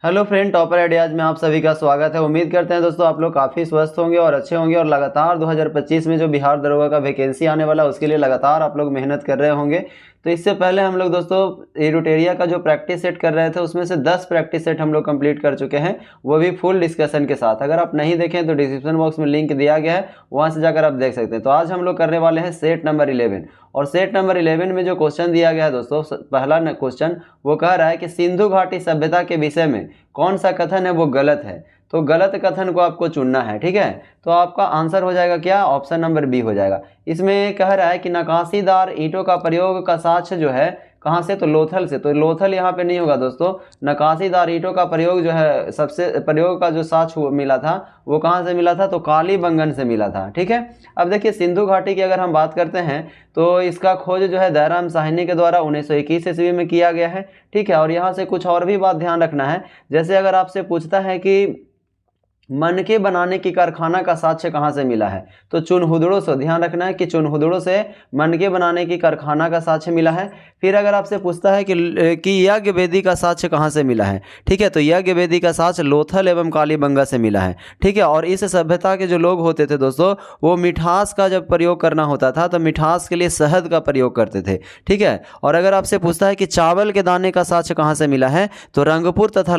Hello friend, topper ideas में आप सभी का स्वागत है। उम्मीद करते हैं दोस्तों आप लोग काफ़ी स्वस्थ होंगे और अच्छे होंगे और लगातार 2025 में जो बिहार दरोगा का वैकेंसी आने वाला है उसके लिए लगातार आप लोग मेहनत कर रहे होंगे। तो इससे पहले हम लोग दोस्तों एरुटेरिया का जो प्रैक्टिस सेट कर रहे थे उसमें से 10 प्रैक्टिस सेट हम लोग कंप्लीट कर चुके हैं, वो भी फुल डिस्कशन के साथ। अगर आप नहीं देखें तो डिस्क्रिप्शन बॉक्स में लिंक दिया गया है, वहाँ से जाकर आप देख सकते हैं। तो आज हम लोग करने वाले हैं सेट नंबर 11 और सेट नंबर 11 में जो क्वेश्चन दिया गया है दोस्तों, पहला क्वेश्चन वो कह रहा है कि सिंधु घाटी सभ्यता के विषय में कौन सा कथन है वो गलत है। तो गलत कथन को आपको चुनना है, ठीक है। तो आपका आंसर हो जाएगा क्या, ऑप्शन नंबर बी हो जाएगा। इसमें कह रहा है कि नक्काशीदार ईंटों का प्रयोग का साक्ष्य जो है कहाँ से, तो लोथल से। तो लोथल यहाँ पे नहीं होगा दोस्तों। नक्काशीदार ईंटों का प्रयोग जो है सबसे प्रयोग का जो साक्ष्य मिला था वो कहाँ से मिला था, तो कालीबंगन से मिला था, ठीक है। अब देखिए सिंधु घाटी की अगर हम बात करते हैं तो इसका खोज जो है दयाराम साहनी के द्वारा 1921 ईस्वी में किया गया है, ठीक है। और यहाँ से कुछ और भी बात ध्यान रखना है। जैसे अगर आपसे पूछता है कि मनके बनाने की कारखाना का साक्ष्य कहाँ से मिला है, तो चुनहुदड़ों से। ध्यान रखना है कि चुनहुदड़ों से मनके बनाने की कारखाना का साक्ष्य मिला है। फिर अगर आपसे पूछता है कि यज्ञ वेदी का साक्ष्य कहाँ से मिला है, ठीक है, तो यज्ञ वेदी का साक्ष्य लोथल एवं कालीबंगा से मिला है, ठीक है। और इस सभ्यता के जो लोग होते थे दोस्तों, वो मिठास का जब प्रयोग करना होता था तो मिठास के लिए शहद का प्रयोग करते थे, ठीक है। और अगर आपसे पूछता है कि चावल के दाने का साक्ष्य कहाँ से मिला है, तो रंगपुर तथा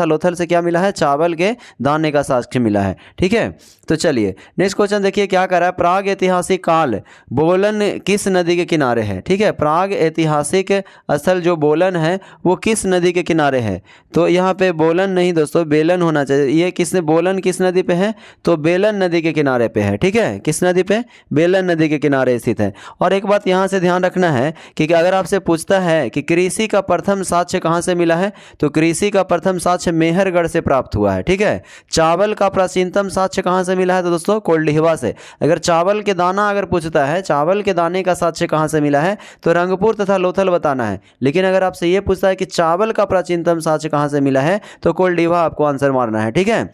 लोथल से क्या मिला है, चावल के दाने का साक्ष्य मिला है, ठीक है। तो चलिए नेक्स्ट क्वेश्चन देखिए क्या कर रहा है। प्राग ऐतिहासिक काल बोलन किस नदी के किनारे है, ठीक है। प्राग ऐतिहासिक स्थल जो बोलन है वो किस नदी के किनारे है, तो यहाँ पे बोलन नहीं दोस्तों, बेलन होना चाहिए। ये किसने, बोलन किस नदी पे है, तो बेलन नदी के किनारे पे है, ठीक है। किस नदी पे, बेलन नदी के किनारे स्थित है। और एक बात यहाँ से ध्यान रखना है कि अगर आपसे पूछता है कि कृषि का प्रथम साक्ष्य कहाँ से मिला है, तो कृषि का प्रथम साक्ष्य मेहरगढ़ से प्राप्त हुआ है, ठीक है। चावल का प्राचीनतम साक्ष्य कहाँ से मिला है, तो दोस्तों कोल्डिहवा से। अगर चावल के दाना अगर पूछता है, चावल के दाने का साक्ष्य कहाँ से मिला है, तो रंगपुर तथा लोथल बताना है। लेकिन अगर आपसे ये पूछता है कि चावल का प्राचीनतम साक्ष्य कहाँ से मिला है, तो कोल्डिहवा आपको आंसर मारना है, ठीक है।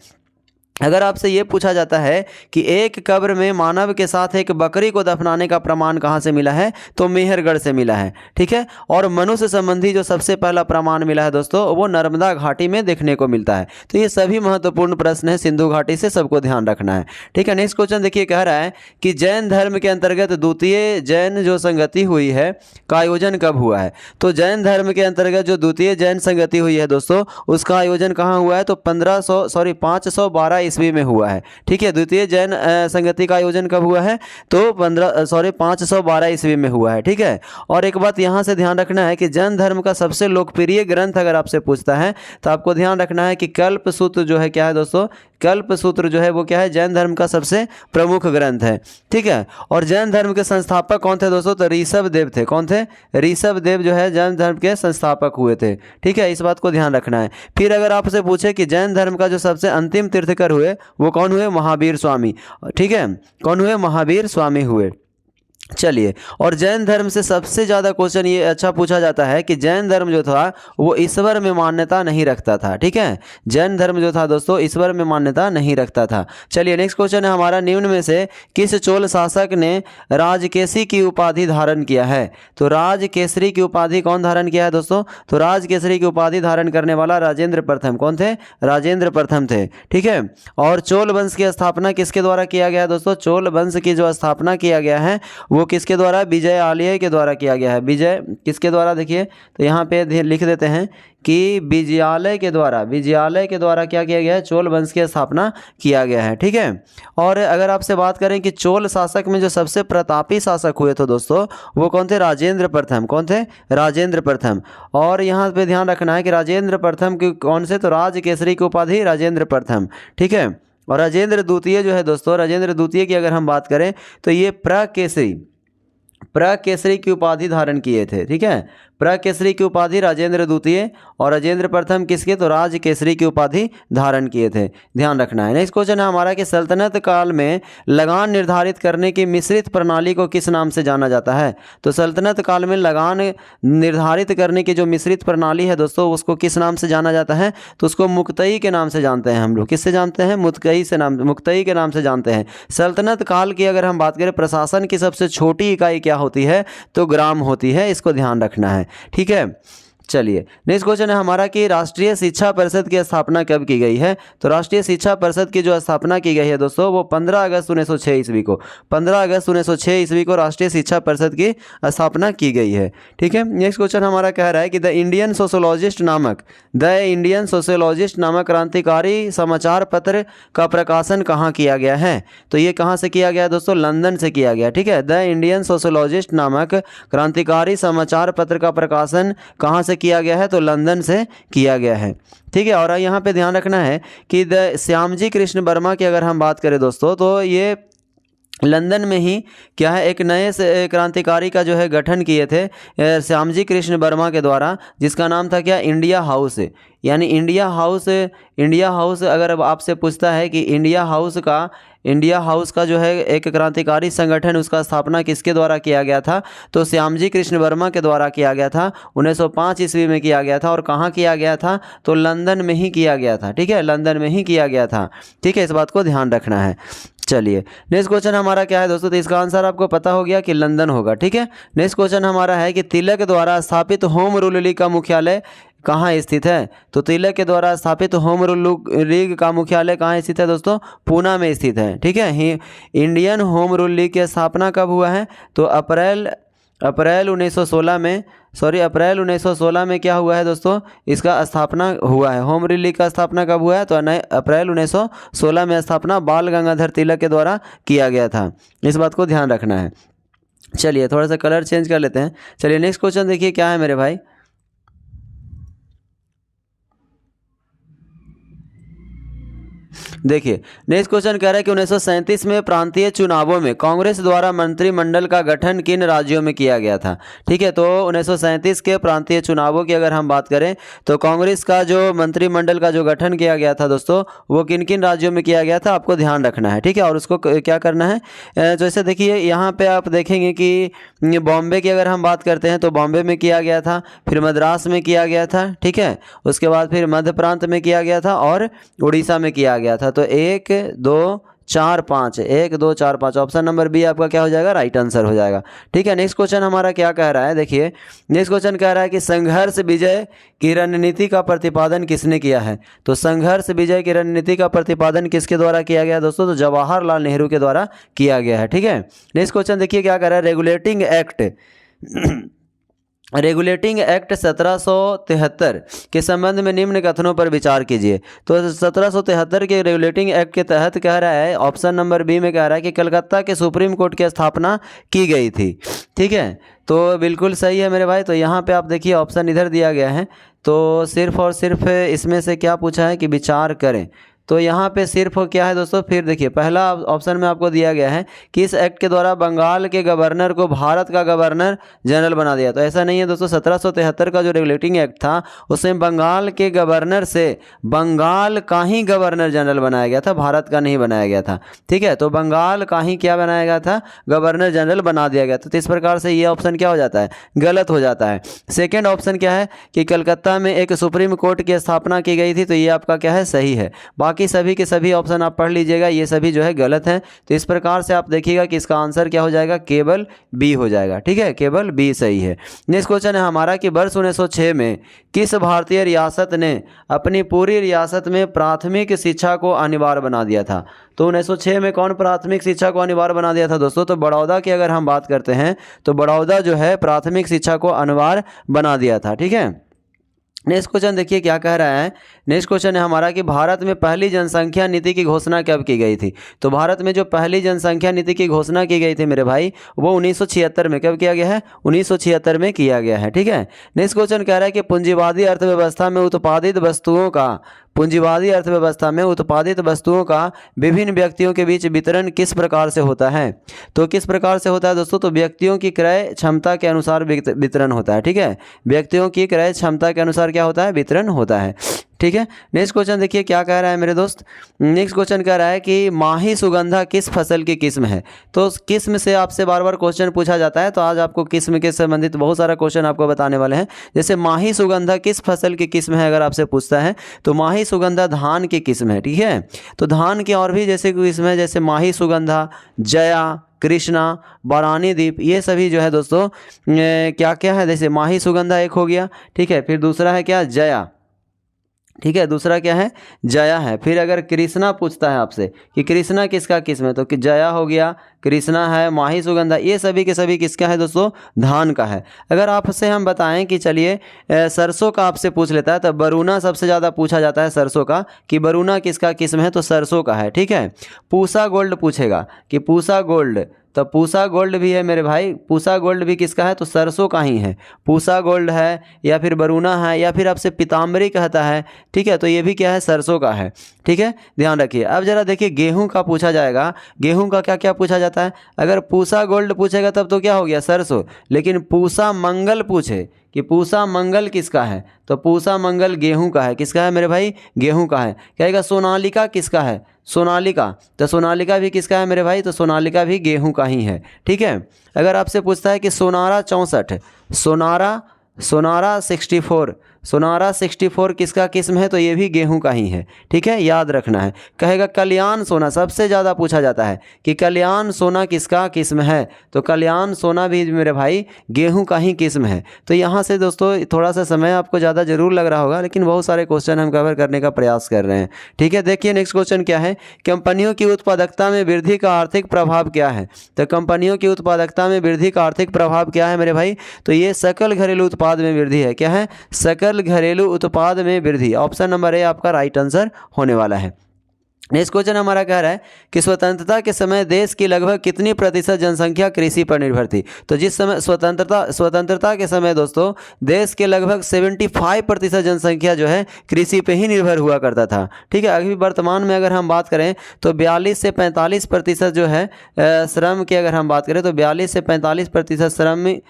अगर आपसे ये पूछा जाता है कि एक कब्र में मानव के साथ एक बकरी को दफनाने का प्रमाण कहाँ से मिला है, तो मेहरगढ़ से मिला है, ठीक है। और मनुष्य संबंधी जो सबसे पहला प्रमाण मिला है दोस्तों, वो नर्मदा घाटी में देखने को मिलता है। तो ये सभी महत्वपूर्ण प्रश्न है सिंधु घाटी से, सबको ध्यान रखना है, ठीक है। नेक्स्ट क्वेश्चन देखिए कह रहा है कि जैन धर्म के अंतर्गत द्वितीय जैन जो संगति हुई है का आयोजन कब हुआ है, तो जैन धर्म के अंतर्गत जो द्वितीय जैन संगति हुई है दोस्तों, उसका आयोजन कहाँ हुआ है, तो 512 ईस्वी में हुआ है, ठीक है। द्वितीय जैन संगति का आयोजन कब हुआ है, तो 512 ईस्वी में हुआ है, ठीक है। और एक बात यहाँ से ध्यान रखना है कि जैन धर्म का सबसे लोकप्रिय ग्रंथ अगर आपसे पूछता है तो आपको ध्यान रखना है कि कल्पसूत्र जो है क्या है दोस्तों, कल्पसूत्र जो है वो क्या है, जैन धर्म का सबसे प्रमुख ग्रंथ है, ठीक है। और जैन धर्म के संस्थापक कौन थे दोस्तों, तो ऋषभदेव थे। कौन थे, ऋषभदेव जो है जैन धर्म के संस्थापक हुए थे, ठीक है। इस बात को ध्यान रखना है। फिर अगर आपसे पूछे कि जैन धर्म का जो सबसे अंतिम तीर्थकर हुए वो कौन हुए, महावीर स्वामी, ठीक है। कौन हुए, महावीर स्वामी हुए। चलिए, और जैन धर्म से सबसे ज़्यादा क्वेश्चन ये अच्छा पूछा जाता है कि जैन धर्म जो था वो ईश्वर में मान्यता नहीं रखता था, ठीक है। जैन धर्म जो था दोस्तों ईश्वर में मान्यता नहीं रखता था। चलिए नेक्स्ट क्वेश्चन है हमारा, निम्न में से किस चोल शासक ने राजकेसरी की उपाधि धारण किया है, तो राजकेसरी की उपाधि कौन धारण किया है दोस्तों, तो राजकेसरी की उपाधि धारण करने वाला राजेंद्र प्रथम। कौन थे, राजेंद्र प्रथम थे, ठीक है। और चोल वंश की स्थापना किसके द्वारा किया गया है दोस्तों, चोल वंश की जो स्थापना किया गया है वो किसके द्वारा, विजय आलय के द्वारा किया गया है। विजय किसके द्वारा, देखिए तो यहाँ पे लिख देते हैं कि विजयालय के द्वारा क्या किया गया है, चोल वंश की स्थापना किया गया है, ठीक है। और अगर आपसे बात करें कि चोल शासक में जो सबसे प्रतापी शासक हुए थे दोस्तों वो कौन थे, राजेंद्र प्रथम। कौन थे, राजेंद्र प्रथम। और यहाँ पे ध्यान रखना है कि राजेंद्र प्रथम की कौन से, तो राजकेसरी की उपाधि राजेंद्र प्रथम, ठीक है। और राजेंद्र द्वितीय जो है दोस्तों, राजेंद्र द्वितीय की अगर हम बात करें तो ये प्रकेसरी की उपाधि धारण किए थे, ठीक है। प्रकेसरी की उपाधि राजेंद्र द्वितीय और राजेंद्र प्रथम किसके, तो राजकेसरी की उपाधि धारण किए थे, ध्यान रखना है। नेक्स्ट क्वेश्चन है हमारा कि सल्तनत काल में लगान निर्धारित करने की मिश्रित प्रणाली को किस नाम से जाना जाता है, तो सल्तनत काल में लगान निर्धारित करने की जो मिश्रित प्रणाली है दोस्तों उसको किस नाम से जाना जाता है, तो उसको मुक्तई के नाम से जानते हैं हम लोग। किससे जानते हैं, मुक्तई के नाम से जानते हैं। सल्तनत काल की अगर हम बात करें प्रशासन की सबसे छोटी इकाई क्या होती है, तो ग्राम होती है, इसको ध्यान रखना है, ठीक है। चलिए नेक्स्ट क्वेश्चन है हमारा कि राष्ट्रीय शिक्षा परिषद की स्थापना कब की गई है। तो राष्ट्रीय शिक्षा परिषद की जो स्थापना की गई है दोस्तों वो 15 अगस्त 1906 ईस्वी को, 15 अगस्त 1906 ईस्वी को राष्ट्रीय शिक्षा परिषद की स्थापना की गई है। ठीक है, नेक्स्ट क्वेश्चन हमारा कह रहा है कि द इंडियन सोशोलॉजिस्ट नामक क्रांतिकारी समाचार पत्र का प्रकाशन कहाँ किया गया है। तो ये कहाँ से किया गया है दोस्तों, लंदन से किया गया। ठीक है, द इंडियन सोशोलॉजिस्ट नामक क्रांतिकारी समाचार पत्र का प्रकाशन कहाँ से किया गया है, तो लंदन से किया गया है। ठीक है, और यहाँ पे ध्यान रखना है कि द श्यामजी कृष्ण वर्मा की अगर हम बात करें दोस्तों तो ये लंदन में ही क्या है एक नए से क्रांतिकारी का जो है गठन किए थे श्यामजी कृष्ण वर्मा के द्वारा, जिसका नाम था क्या, इंडिया हाउस। यानी इंडिया हाउस अगर अब आपसे पूछता है कि इंडिया हाउस का जो है एक क्रांतिकारी संगठन, उसका स्थापना किसके द्वारा किया गया था, तो श्यामजी कृष्ण वर्मा के द्वारा किया गया था। 1905 ईस्वी में किया गया था और कहाँ किया गया था, तो लंदन में ही किया गया था। ठीक है, लंदन में ही किया गया था। ठीक है, इस बात को ध्यान रखना है। चलिए नेक्स्ट क्वेश्चन हमारा क्या है दोस्तों, तो इसका आंसर आपको पता हो गया कि लंदन होगा। ठीक है, नेक्स्ट क्वेश्चन हमारा है कि तिलक द्वारा स्थापित होम रूल लीग का मुख्यालय कहाँ स्थित है। तो तिलक के द्वारा स्थापित होम रूल लीग का मुख्यालय कहाँ स्थित है दोस्तों, पूना में स्थित है। ठीक है, इंडियन होम रूल लीग की स्थापना कब हुआ है, तो अप्रैल 1916 में क्या हुआ है दोस्तों, इसका स्थापना हुआ है। होम रूल लीग का स्थापना कब हुआ है, तो अप्रैल 1916 में स्थापना बाल गंगाधर तिलक के द्वारा किया गया था। इस बात को ध्यान रखना है। चलिए थोड़ा सा कलर चेंज कर लेते हैं। चलिए नेक्स्ट क्वेश्चन देखिए क्या है मेरे भाई, देखिए नेक्स्ट क्वेश्चन कह रहा है कि 1937 में प्रांतीय चुनावों में कांग्रेस द्वारा मंत्रिमंडल का गठन किन राज्यों में किया गया था। ठीक है, तो 1937 के प्रांतीय चुनावों की अगर हम बात करें तो कांग्रेस का जो मंत्रिमंडल का जो गठन किया गया था दोस्तों वो किन किन राज्यों में किया गया था, आपको ध्यान रखना है। ठीक है, और उसको क्या करना है, जैसे देखिए यहाँ पे आप देखेंगे कि बॉम्बे की अगर हम बात करते हैं तो बॉम्बे में किया गया था, फिर मद्रास में किया गया था। ठीक है, उसके बाद फिर मध्य प्रांत में किया गया था और उड़ीसा में किया गया था। तो 1 2 4 5 ऑप्शन नंबर बी आपका क्या हो जाएगा, राइट आंसर हो जाएगा। ठीक है, नेक्स्ट क्वेश्चन हमारा क्या कह रहा है, देखिए नेक्स्ट क्वेश्चन कह रहा है कि संघर्ष विजय की रणनीति का प्रतिपादन किसने किया है। तो संघर्ष विजय की रणनीति का प्रतिपादन किसके द्वारा किया गया दोस्तों, तो जवाहरलाल नेहरू के द्वारा किया गया है। ठीक है, नेक्स्ट क्वेश्चन देखिए क्या कह रहा है, रेगुलेटिंग एक्ट 1773 के संबंध में निम्न कथनों पर विचार कीजिए। तो 1773 के रेगुलेटिंग एक्ट के तहत कह रहा है, ऑप्शन नंबर बी में कह रहा है कि कलकत्ता के सुप्रीम कोर्ट की स्थापना की गई थी। ठीक है, तो बिल्कुल सही है मेरे भाई। तो यहाँ पे आप देखिए ऑप्शन इधर दिया गया है, तो सिर्फ और सिर्फ इसमें से क्या पूछा है कि विचार करें। तो यहाँ पे सिर्फ क्या है दोस्तों, फिर देखिए पहला ऑप्शन में आपको दिया गया है कि इस एक्ट के द्वारा बंगाल के गवर्नर को भारत का गवर्नर जनरल बना दिया। तो ऐसा नहीं है दोस्तों, 1773 का जो रेगुलेटिंग एक्ट था उसमें बंगाल के गवर्नर से बंगाल का ही गवर्नर जनरल बनाया गया था, भारत का नहीं बनाया गया था। ठीक है, तो बंगाल का ही क्या बनाया गया था, गवर्नर जनरल बना दिया गया था। तो इस प्रकार से ये ऑप्शन क्या हो जाता है, गलत हो जाता है। सेकेंड ऑप्शन क्या है कि कलकत्ता में एक सुप्रीम कोर्ट की स्थापना की गई थी, तो ये आपका क्या है, सही है। बाकी सभी के सभी ऑप्शन आप पढ़ लीजिएगा, ये सभी जो है गलत हैं। तो इस प्रकार से आप देखिएगा कि इसका आंसर क्या हो जाएगा, केवल बी हो जाएगा। ठीक है, केवल बी सही है। नेक्स्ट क्वेश्चन है हमारा कि वर्ष 1906 में किस भारतीय रियासत ने अपनी पूरी रियासत में प्राथमिक शिक्षा को अनिवार्य बना दिया था। तो 1906 में कौन प्राथमिक शिक्षा को अनिवार्य बना दिया था दोस्तों, तो बड़ौदा की अगर हम बात करते हैं तो बड़ौदा जो है प्राथमिक शिक्षा को अनिवार्य बना दिया था। ठीक है, नेक्स्ट क्वेश्चन देखिए क्या कह रहा है, नेक्स्ट क्वेश्चन है हमारा कि भारत में पहली जनसंख्या नीति की घोषणा कब की गई थी। तो भारत में जो पहली जनसंख्या नीति की घोषणा की गई थी मेरे भाई वो 1976 में, कब किया गया है, 1976 में किया गया है। ठीक है, नेक्स्ट क्वेश्चन कह रहा है कि पूंजीवादी अर्थव्यवस्था में उत्पादित वस्तुओं का विभिन्न व्यक्तियों के बीच वितरण किस प्रकार से होता है। तो किस प्रकार से होता है दोस्तों, तो व्यक्तियों की क्रय क्षमता के अनुसार वितरण होता है। ठीक है, व्यक्तियों की क्रय क्षमता के अनुसार क्या होता है, वितरण होता है। ठीक है। नेक्स्ट क्वेश्चन देखिए क्या कह रहा है मेरे दोस्त। नेक्स्ट क्वेश्चन कह रहा है कि माही सुगंधा किस फसल की किस्म है। तो उस किस्म से आपसे बार बार क्वेश्चन पूछा जाता है, तो आज आपको किस्म के संबंधित बहुत सारा क्वेश्चन आपको बताने वाले हैं। जैसे माही सुगंधा किस फसल की किस्म है अगर आपसे पूछता है तो माही सुगंधा धान की किस्म है, ठीक है। तो धान की और भी जैसे किस्म है, जैसे माही सुगंधा, जया, कृष्णा, बारानी दीप, ये सभी जो है दोस्तों क्या क्या है। जैसे माही सुगंधा एक हो गया, ठीक है। फिर दूसरा है क्या, जया, ठीक है। दूसरा क्या है, जया है। फिर अगर कृष्णा पूछता है आपसे कि कृष्णा किसका किस्म है, तो कि जया हो गया, कृष्णा है, माही सुगंधा, ये सभी के सभी किसका है दोस्तों, धान का है। अगर आपसे हम बताएं कि चलिए सरसों का आपसे पूछ लेता है, तो बरूना सबसे ज़्यादा पूछा जाता है सरसों का, कि बरूना किसका किस्म है, तो सरसों का है, ठीक है। पूसा गोल्ड पूछेगा कि पूसा गोल्ड, तो पूसा गोल्ड भी है मेरे भाई, पूसा गोल्ड भी किसका है, तो सरसों का ही है। पूसा गोल्ड है या फिर बरूना है या फिर आपसे पीताम्बरी कहता है, ठीक है, तो ये भी क्या है, सरसों का है, ठीक है। ध्यान रखिए। अब जरा देखिए गेहूं का पूछा जाएगा, गेहूं का क्या क्या पूछा जाता है। अगर पूसा गोल्ड पूछेगा तब तो क्या हो गया, सरसों। लेकिन पूसा मंगल पूछे कि पूसा मंगल किसका है, तो पूसा मंगल गेहूं का है। किसका है मेरे भाई, गेहूं का है। कहेगा सोनालिका किसका है, सोनालिका, तो सोनालिका भी किसका है मेरे भाई, तो सोनालिका भी गेहूं का ही है, ठीक है। अगर आपसे पूछता है कि सोनारा 64, सोनारा 64, सोनारा 64 किसका किस्म है, तो ये भी गेहूं का ही है, ठीक है, याद रखना है। कहेगा कल्याण सोना, सबसे ज़्यादा पूछा जाता है कि कल्याण सोना किसका किस्म है, तो कल्याण सोना भी मेरे भाई गेहूं का ही किस्म है। तो यहाँ से दोस्तों थोड़ा सा समय आपको ज़्यादा जरूर लग रहा होगा, लेकिन बहुत सारे क्वेश्चन हम कवर करने का प्रयास कर रहे हैं, ठीक है। देखिए नेक्स्ट क्वेश्चन क्या है, कंपनियों की उत्पादकता में वृद्धि का आर्थिक प्रभाव क्या है। तो कंपनियों की उत्पादकता में वृद्धि का आर्थिक प्रभाव क्या है मेरे भाई, तो ये सकल घरेलू उत्पाद में वृद्धि है। क्या है, सकल घरेलू उत्पाद में वृद्धि। ऑप्शन नंबर ए आपका राइट आंसर होने वाला है। नेक्स्ट क्वेश्चन हमारा कह रहा है कि स्वतंत्रता के समय देश की लगभग कितनी प्रतिशत जनसंख्या कृषि पर निर्भर थी। तो जिस समय स्वतंत्रता के समय दोस्तों देश के लगभग 75% जनसंख्या जो है कृषि पे ही निर्भर हुआ करता था, ठीक है। अभी वर्तमान में अगर हम बात करें तो 42 से 45% जो है श्रम की अगर हम बात करें तो 42 से 45%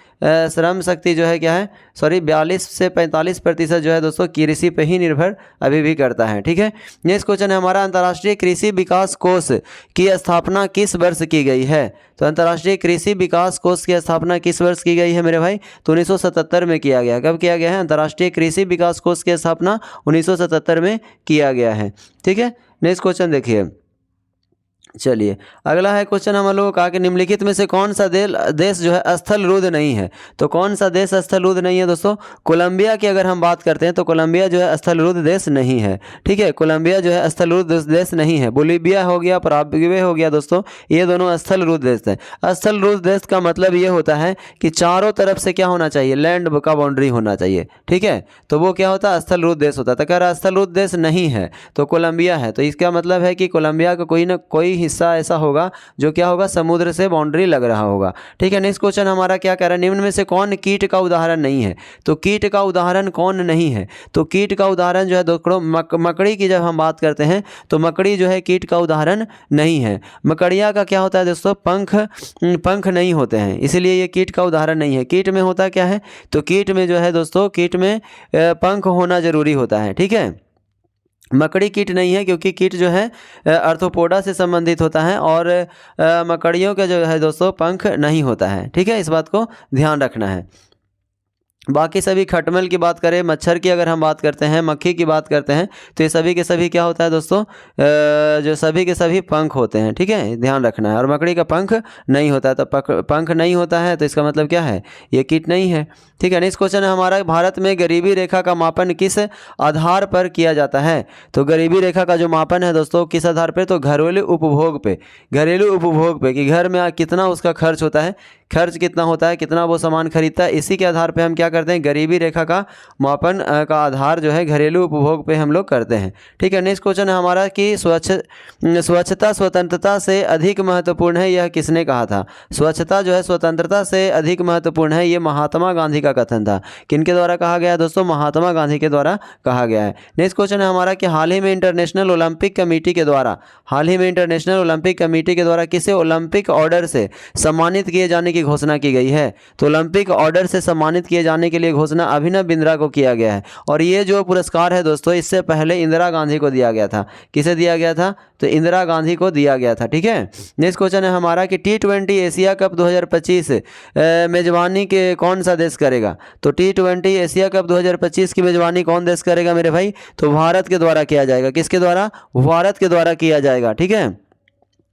श्रम शक्ति जो है क्या है, सॉरी 42 से 45% जो है दोस्तों कृषि पे ही निर्भर अभी भी करता है, ठीक है। नेक्स्ट क्वेश्चन है हमारा, अंतर्राष्ट्रीय कृषि विकास कोष की स्थापना किस वर्ष की गई है। तो अंतर्राष्ट्रीय कृषि विकास कोष की स्थापना किस वर्ष की गई है मेरे भाई, तो 1977 में किया गया। कब किया गया है, अंतर्राष्ट्रीय कृषि विकास कोष की स्थापना 1977 में किया गया है, ठीक है। नेक्स्ट क्वेश्चन देखिए, चलिए अगला है क्वेश्चन हम लोगों का कि निम्नलिखित में से कौन सा देश जो है स्थल रुद्ध नहीं है। तो कौन सा देश स्थल रुद्ध नहीं है दोस्तों, कोलंबिया की अगर हम बात करते हैं तो कोलंबिया जो है स्थल रुद्ध देश नहीं है, ठीक है। कोलंबिया जो है स्थल रुद्ध देश नहीं है। बोलीविया हो गया, पराग्वे हो गया दोस्तों, ये दोनों स्थल रुद्ध देश हैं। स्थल रुद्ध देश का मतलब ये होता है कि चारों तरफ से क्या होना चाहिए, लैंड का बाउंड्री होना चाहिए, ठीक है। तो वो क्या होता है, स्थल रुद्ध देश होता है। तो कह रहा स्थल रुद्ध देश नहीं है तो कोलंबिया है। तो इसका मतलब है कि कोलंबिया का कोई ना कोई हिस्सा ऐसा होगा जो क्या होगा, समुद्र से बाउंड्री लग रहा होगा, ठीक है। नेक्स्ट क्वेश्चन हमारा क्या कह रहा है, निम्न में से कौन कीट का उदाहरण नहीं है। तो कीट का उदाहरण कौन नहीं है, तो कीट का उदाहरण जो है दोस्तों मकड़ी की जब हम बात करते हैं तो मकड़ी जो है कीट का उदाहरण नहीं है। मकड़िया का क्या होता है दोस्तों, पंख नहीं होते हैं, इसलिए ये कीट का उदाहरण नहीं है। कीट में होता क्या है, तो कीट में जो है दोस्तों कीट में पंख होना जरूरी होता है, ठीक है। मकड़ी कीट नहीं है क्योंकि कीट जो है आर्थ्रोपोडा से संबंधित होता है और मकड़ियों का जो है दोस्तों पंख नहीं होता है, ठीक है। इस बात को ध्यान रखना है। बाकी सभी खटमल की बात करें, मच्छर की अगर हम बात करते हैं, मक्खी की बात करते हैं, तो ये सभी के सभी क्या होता है दोस्तों, जो सभी के सभी पंख होते हैं, ठीक है, ध्यान रखना है। और मकड़ी का पंख नहीं होता है, तो पंख नहीं होता है तो इसका मतलब क्या है, ये कीट नहीं है, ठीक है। नेक्स्ट क्वेश्चन है हमारा, भारत में गरीबी रेखा का मापन किस आधार पर किया जाता है। तो गरीबी रेखा का जो मापन है दोस्तों किस आधार पर, तो घरेलू उपभोग पे, घरेलू उपभोग पे, कि घर में कितना उसका खर्च होता है, खर्च कितना होता है, कितना वो सामान खरीदता है, इसी के आधार पे हम क्या करते हैं, गरीबी रेखा का मापन का आधार जो है घरेलू उपभोग पे हम लोग करते हैं, ठीक है। नेक्स्ट क्वेश्चन है हमारा कि स्वच्छता स्वतंत्रता से अधिक महत्वपूर्ण है, यह किसने कहा था। स्वच्छता जो है स्वतंत्रता से अधिक महत्वपूर्ण है, ये महात्मा गांधी का कथन था। किनके द्वारा कहा गया है दोस्तों, महात्मा गांधी के द्वारा कहा गया है। नेक्स्ट क्वेश्चन है हमारा कि हाल ही में इंटरनेशनल ओलंपिक कमेटी के द्वारा, हाल ही में इंटरनेशनल ओलंपिक कमेटी के द्वारा किसे ओलंपिक ऑर्डर से सम्मानित किए जाने की घोषणा की गई है। तो ओलंपिक ऑर्डर से सम्मानित किए जाने दिलाने के लिए घोषणा अभिनव बिंद्रा को किया गया है। और ये जो पुरस्कार है दोस्तों, इससे पहले इंदिरा गांधी को दिया गया था। किसे दिया गया था? तो इंदिरा गांधी को दिया गया था। ठीक है, नेक्स्ट क्वेश्चन है हमारा कि T20 एशिया कप 2025 मेजबानी के कौन सा देश करेगा? तो T20 एशिया कप 2025 की मेजबानी कौन देश करेगा मेरे भाई? तो भारत के द्वारा किया जाएगा। किसके द्वारा? भारत के द्वारा किया जाएगा। ठीक है,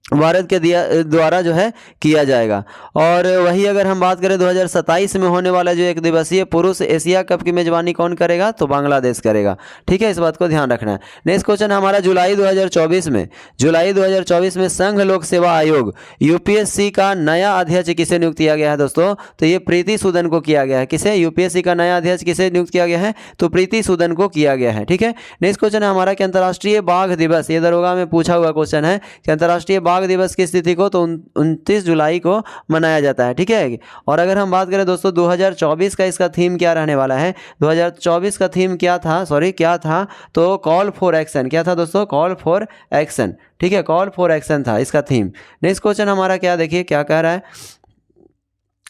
भारत के द्वारा जो है किया जाएगा। और वही अगर हम बात करें 2027 में होने वाला जो एक दिवसीय पुरुष एशिया कप की मेजबानी कौन करेगा? तो बांग्लादेश करेगा। ठीक है, इस बात को ध्यान रखना है। नेक्स्ट क्वेश्चन हमारा जुलाई 2024 में संघ लोक सेवा आयोग यूपीएससी का नया अध्यक्ष किसे नियुक्त किया गया है दोस्तों? तो ये प्रीति सूदन को किया गया है। किसे? यूपीएससी का नया अध्यक्ष किसे नियुक्त किया गया है? तो प्रीति सूदन को किया गया है। ठीक है, नेक्स्ट क्वेश्चन है हमारा कि अंतर्राष्ट्रीय बाघ दिवस, ये दरोगा में पूछा हुआ क्वेश्चन है कि अंतर्राष्ट्रीय बाघ दिवस की स्थिति को तो 29 जुलाई को मनाया जाता है। ठीक है, और अगर हम बात करें दोस्तों 2024 का इसका थीम क्या रहने वाला है? 2024 का थीम क्या था? तो कॉल फॉर एक्शन। क्या था दोस्तों? Call for action. ठीक है, कॉल फॉर एक्शन था इसका थीम। नेक्स्ट क्वेश्चन हमारा क्या, देखिए क्या कह रहा है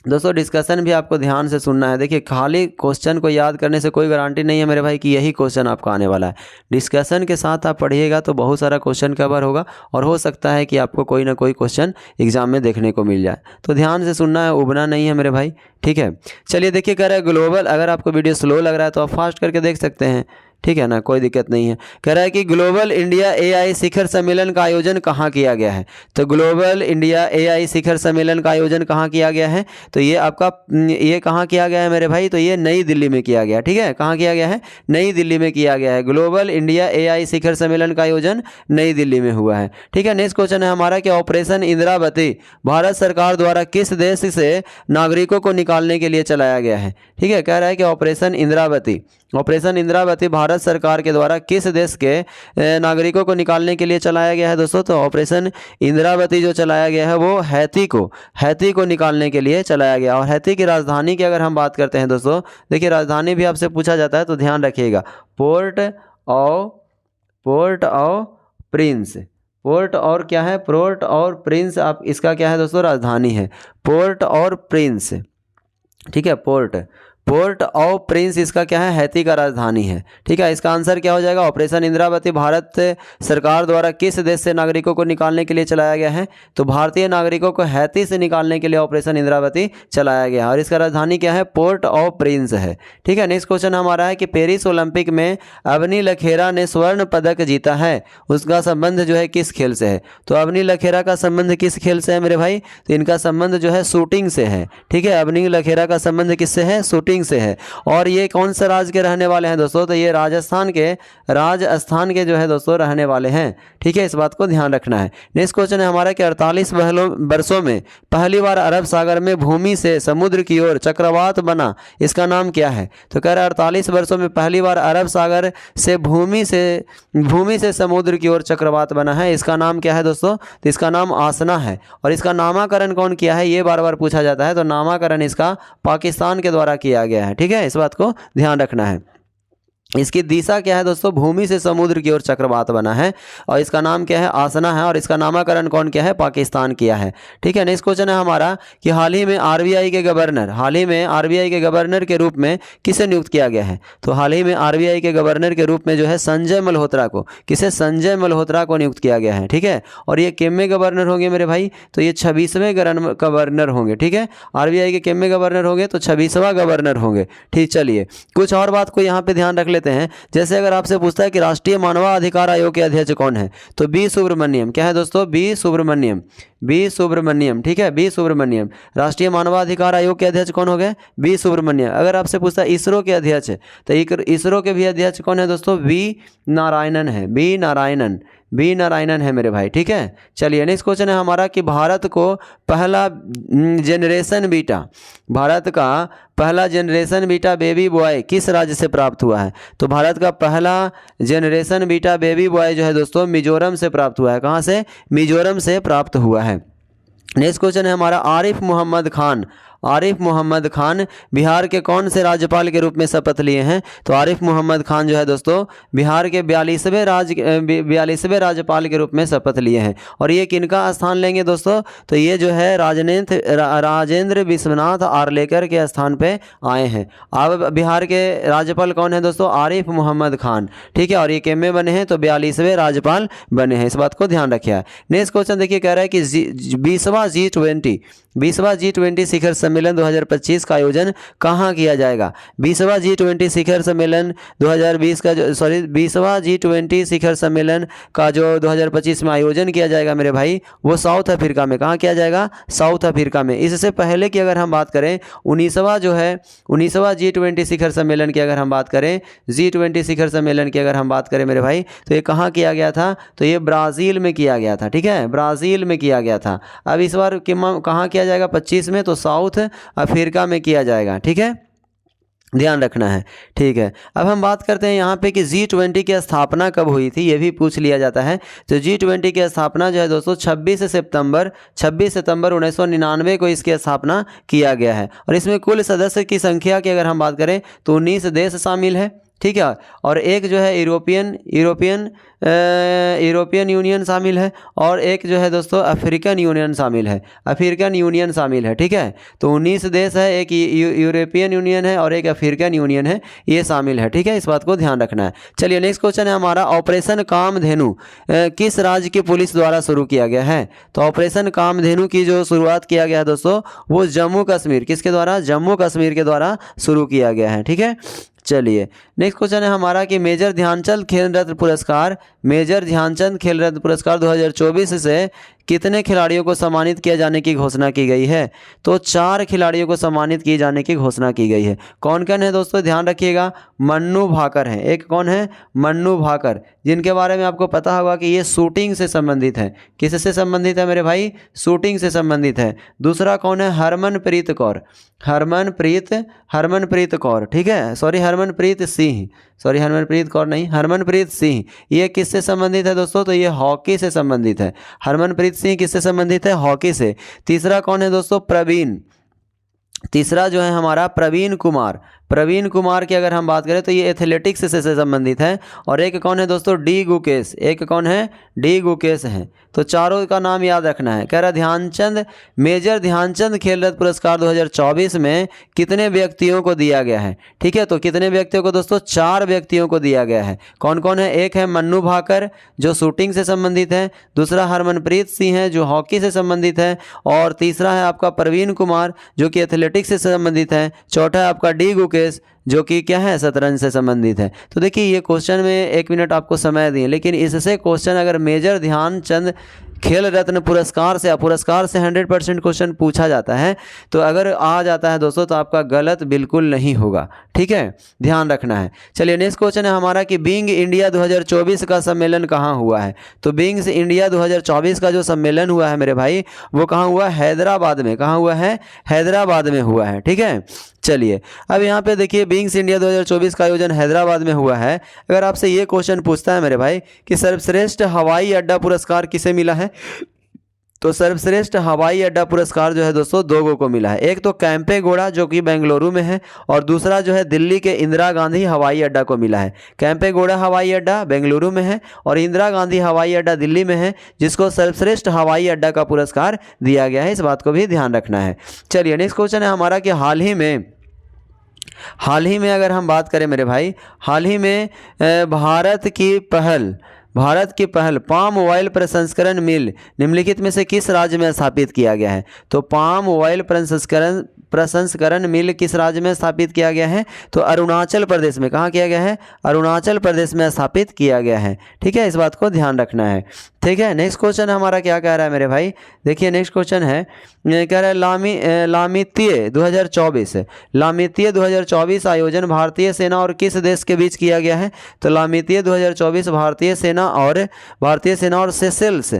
दोस्तों, डिस्कशन भी आपको ध्यान से सुनना है। देखिए, खाली क्वेश्चन को याद करने से कोई गारंटी नहीं है मेरे भाई कि यही क्वेश्चन आपको आने वाला है। डिस्कशन के साथ आप पढ़िएगा तो बहुत सारा क्वेश्चन कवर होगा और हो सकता है कि आपको कोई ना कोई क्वेश्चन एग्जाम में देखने को मिल जाए। तो ध्यान से सुनना है, उबना नहीं है मेरे भाई। ठीक है, चलिए देखिए, कह रहा है ग्लोबल, अगर आपको वीडियो स्लो लग रहा है तो आप फास्ट करके देख सकते हैं। ठीक है ना, कोई दिक्कत नहीं है। कह रहा है कि ग्लोबल इंडिया एआई शिखर सम्मेलन का आयोजन कहाँ किया गया है? तो ग्लोबल इंडिया एआई शिखर सम्मेलन का आयोजन कहाँ किया गया है? तो ये आपका ये कहाँ किया गया है मेरे भाई? तो ये नई दिल्ली में किया गया। ठीक है, कहाँ किया गया है? नई दिल्ली में किया गया है। ग्लोबल इंडिया एआई शिखर सम्मेलन का आयोजन नई दिल्ली में हुआ है। ठीक है, नेक्स्ट क्वेश्चन है हमारा कि ऑपरेशन इंदिरावती भारत सरकार द्वारा किस देश से नागरिकों को निकालने के लिए चलाया गया है? ठीक है, कह रहा है कि ऑपरेशन इंदिरावती भारत सरकार के द्वारा किस देश के नागरिकों को निकालने के लिए चलाया गया है दोस्तों? तो ऑपरेशन इंदिरावती जो चलाया गया है वो हैती को निकालने के लिए चलाया गया। और हैती की राजधानी की अगर हम बात करते हैं दोस्तों, देखिए राजधानी भी आपसे पूछा जाता है तो ध्यान रखिएगा, पोर्ट और प्रिंस आप इसका क्या है दोस्तों? राजधानी है पोर्ट और प्रिंस। ठीक है, पोर्ट ऑफ प्रिंस इसका क्या है? हैती का राजधानी है। ठीक है, इसका आंसर क्या हो जाएगा? ऑपरेशन इंदिरावती भारत सरकार द्वारा किस देश से नागरिकों को निकालने के लिए चलाया गया है? तो भारतीय नागरिकों को हैती से निकालने के लिए ऑपरेशन इंदिरावती चलाया गया और इसका राजधानी क्या है? पोर्ट ऑफ प्रिंस है। ठीक है, नेक्स्ट क्वेश्चन हमारा है कि पेरिस ओलंपिक में अवनी लखेरा ने स्वर्ण पदक जीता है, उसका संबंध जो है किस खेल से है? तो अवनी लखेरा का संबंध किस खेल से है मेरे भाई? तो इनका संबंध जो है शूटिंग से है। ठीक है, अवनी लखेरा का संबंध किससे है? शूटिंग से है। और ये कौन सा राज्य के रहने वाले हैं दोस्तों? तो ये राजस्थान के जो है दोस्तों रहने वाले हैं। ठीक है, इस बात को ध्यान रखना है। नेक्स्ट क्वेश्चन है हमारा कि 48 वर्षों में पहली बार अरब सागर में भूमि से समुद्र की ओर चक्रवात बना, इसका नाम क्या है? तो कह रहा है 48 वर्षों में पहली बार अरब सागर से भूमि से समुद्र की ओर चक्रवात बना है, इसका नाम क्या है दोस्तों? तो इसका नाम आसना है। और इसका नामकरण कौन किया है? ये बार बार पूछा जाता है, तो नामकरण इसका पाकिस्तान के द्वारा किया गया है। ठीक है, इस बात को ध्यान रखना है। इसकी दिशा क्या है दोस्तों? भूमि से समुद्र की ओर चक्रवात बना है और इसका नाम क्या है? आसना है। और इसका नामकरण कौन किया है? पाकिस्तान किया है। ठीक है, नेक्स्ट क्वेश्चन है हमारा कि हाल ही में आरबीआई के गवर्नर के रूप में किसे नियुक्त किया गया है? तो हाल ही में आरबीआई के गवर्नर के रूप में जो है संजय मल्होत्रा को नियुक्त किया गया है। ठीक है, और ये कितने गवर्नर होंगे मेरे भाई? तो ये 26वें गवर्नर होंगे। ठीक है, आरबीआई के कितने गवर्नर होंगे? तो 26वां गवर्नर होंगे। ठीक, चलिए कुछ और बात को यहाँ पे ध्यान रख लेते हैं। जैसे अगर आपसे पूछता है कि राष्ट्रीय मानवाधिकार आयोग के अध्यक्ष कौन है? तो बी सुब्रमण्यम। क्या है दोस्तों? बी सुब्रमण्यम। ठीक है, बी सुब्रमण्यम राष्ट्रीय मानवाधिकार आयोग के अध्यक्ष कौन हो गए? बी सुब्रमण्यम। अगर आपसे पूछता है इसरो के अध्यक्ष, तो इसरो के भी अध्यक्ष कौन है दोस्तों? बी नारायणन है मेरे भाई। ठीक है, चलिए नेक्स्ट क्वेश्चन है हमारा कि भारत का पहला जनरेशन बीटा बेबी बॉय किस राज्य से प्राप्त हुआ है? तो भारत का पहला जनरेशन बीटा बेबी बॉय जो है दोस्तों मिजोरम से प्राप्त हुआ है। कहाँ से? मिजोरम से प्राप्त हुआ है। नेक्स्ट क्वेश्चन है हमारा आरिफ मोहम्मद खान बिहार के कौन से राज्यपाल के रूप में शपथ लिए हैं? तो आरिफ मोहम्मद खान जो है दोस्तों बिहार के 42वें राज्यपाल के रूप में शपथ लिए हैं। और ये किनका स्थान लेंगे दोस्तों? तो ये जो है राजेंद्र विश्वनाथ आर्लेकर के स्थान पे आए हैं। अब बिहार के राज्यपाल कौन है दोस्तों? आरिफ मोहम्मद खान, ठीक है। और ये किसमें बने हैं? तो 42वें राज्यपाल बने हैं, इस बात को ध्यान रखिए। नेक्स्ट क्वेश्चन देखिए, कह रहा है कि 20वां G20 शिखर सम्मेलन 2025 का आयोजन कहाँ किया जाएगा? 20वां G20 शिखर सम्मेलन 2020 का 20वां G20 शिखर सम्मेलन का जो 2025 में आयोजन किया जाएगा मेरे भाई, वो साउथ अफ्रीका में। कहाँ किया जाएगा? साउथ अफ्रीका में। इससे पहले की अगर हम बात करें 19वां G20 शिखर सम्मेलन की अगर हम बात करें, G20 शिखर सम्मेलन की अगर हम बात करें मेरे भाई, तो ये कहाँ किया गया था? तो ये ब्राज़ील में किया गया था, ठीक है, ब्राज़ील में किया गया था। अब इस बार कहाँ किया जाएगा 25 में? तो साउथ अफ्रीका में किया जाएगा, ठीक है, ध्यान रखना है, ठीक है। अब हम बात करते हैं यहाँ पे कि G20 की स्थापना कब हुई थी, ये भी पूछ लिया जाता है। तो G20 की स्थापना जो है दोस्तों 26 सितंबर 1999 को इसकी स्थापना किया गया है। और इसमें कुल सदस्य की संख्या की अगर हम बात करें तो 19 देश शामिल है, ठीक है। और एक जो है यूरोपियन यूनियन शामिल है, और एक जो है दोस्तों अफ्रीकन यूनियन शामिल है, ठीक है। तो 19 देश है, एक यूरोपियन यूनियन है और एक अफ्रीकन यूनियन है, ये शामिल है, ठीक है, इस बात को ध्यान रखना है। चलिए नेक्स्ट क्वेश्चन है हमारा, ऑपरेशन कामधेनु किस राज्य की पुलिस द्वारा शुरू किया गया है? तो ऑपरेशन कामधेनु की जो शुरुआत किया गया है दोस्तों, वो जम्मू कश्मीर, किसके द्वारा? जम्मू कश्मीर के द्वारा शुरू किया गया है, ठीक है। चलिए नेक्स्ट क्वेश्चन है हमारा कि मेजर ध्यानचंद खेल रत्न पुरस्कार 2024 से कितने खिलाड़ियों को सम्मानित किए जाने की घोषणा की गई है? तो 4 खिलाड़ियों को सम्मानित किए जाने की घोषणा की गई है। कौन कौन है दोस्तों? ध्यान रखिएगा, मन्नू भाकर हैं। एक कौन है? मन्नू भाकर, जिनके बारे में आपको पता होगा कि ये शूटिंग से संबंधित है। किससे संबंधित है मेरे भाई? शूटिंग से संबंधित है। दूसरा कौन है? हरमनप्रीत कौर, ठीक है, हरमनप्रीत कौर नहीं, हरमनप्रीत सिंह। ये किससे संबंधित है दोस्तों? तो ये हॉकी से संबंधित है। हरमनप्रीत सिंह किससे संबंधित है? हॉकी से। तीसरा कौन है दोस्तों? तीसरा जो है हमारा प्रवीण कुमार की अगर हम बात करें तो ये एथलेटिक्स से संबंधित है। और एक कौन है दोस्तों? डी गुकेश हैं। तो चारों का नाम याद रखना है। कह रहा मेजर ध्यानचंद खेल रत्न पुरस्कार 2024 में कितने व्यक्तियों को दिया गया है? ठीक है, तो कितने व्यक्तियों को दोस्तों? 4 व्यक्तियों को दिया गया है। कौन कौन है? एक है मन्नू भाकर जो शूटिंग से संबंधित है, दूसरा हरमनप्रीत सिंह है जो हॉकी से संबंधित है, और तीसरा है आपका प्रवीण कुमार जो कि एथलेटिक्स से संबंधित है, चौथा है आपका डी गुकेश जो कि क्या है? शतरंज से संबंधित है। तो देखिए ये क्वेश्चन में 1 मिनट आपको समय दिए, लेकिन इससे क्वेश्चन अगर मेजर ध्यानचंद खेल रत्न पुरस्कार से 100% क्वेश्चन पूछा जाता है, तो अगर आ जाता है दोस्तों तो आपका गलत बिल्कुल नहीं होगा, ठीक है, ध्यान रखना है। चलिए नेक्स्ट क्वेश्चन है हमारा कि बीइंग इंडिया 2024 का सम्मेलन कहाँ हुआ है? तो बीइंग इंडिया 2024 का जो सम्मेलन हुआ है मेरे भाई, वो कहाँ हुआ? हैदराबाद में। कहाँ हुआ है? हैदराबाद में हुआ है, ठीक है। चलिए अब यहाँ पे देखिए बीइंग इंडिया 2024 का आयोजन हैदराबाद में हुआ है। अगर आपसे ये क्वेश्चन पूछता है मेरे भाई कि सर्वश्रेष्ठ हवाई अड्डा पुरस्कार किसे मिला है? तो सर्वश्रेष्ठ हवाई अड्डा पुरस्कार जो है दोस्तों 2 को मिला है। एक तो कैंपेगौड़ा जो कि बेंगलुरु में है, और दूसरा जो है दिल्ली के इंदिरा गांधी हवाई अड्डा को मिला है। कैंपेगौड़ा हवाई अड्डा बेंगलुरु में है और इंदिरा गांधी हवाई अड्डा दिल्ली में है, जिसको सर्वश्रेष्ठ हवाई अड्डा का पुरस्कार दिया गया है। इस बात को भी ध्यान रखना है। चलिए नेक्स्ट क्वेश्चन है हमारा कि हाल ही में अगर हम बात करें मेरे भाई, हाल ही में भारत की पहल पाम ऑयल प्रसंस्करण मिल निम्नलिखित में से किस राज्य में स्थापित किया गया है? तो पाम ऑयल प्रसंस्करण मिल किस राज्य में स्थापित किया गया है? तो अरुणाचल प्रदेश में। कहाँ किया गया है? अरुणाचल प्रदेश में स्थापित किया गया है, ठीक है, इस बात को ध्यान रखना है, ठीक है। नेक्स्ट क्वेश्चन हमारा क्या कह रहा है मेरे भाई? देखिए नेक्स्ट क्वेश्चन है, कह रहा है लामितीय 2024 आयोजन भारतीय सेना और किस देश के बीच किया गया है? तो लामितीय 2024 भारतीय सेना और सेशेल्स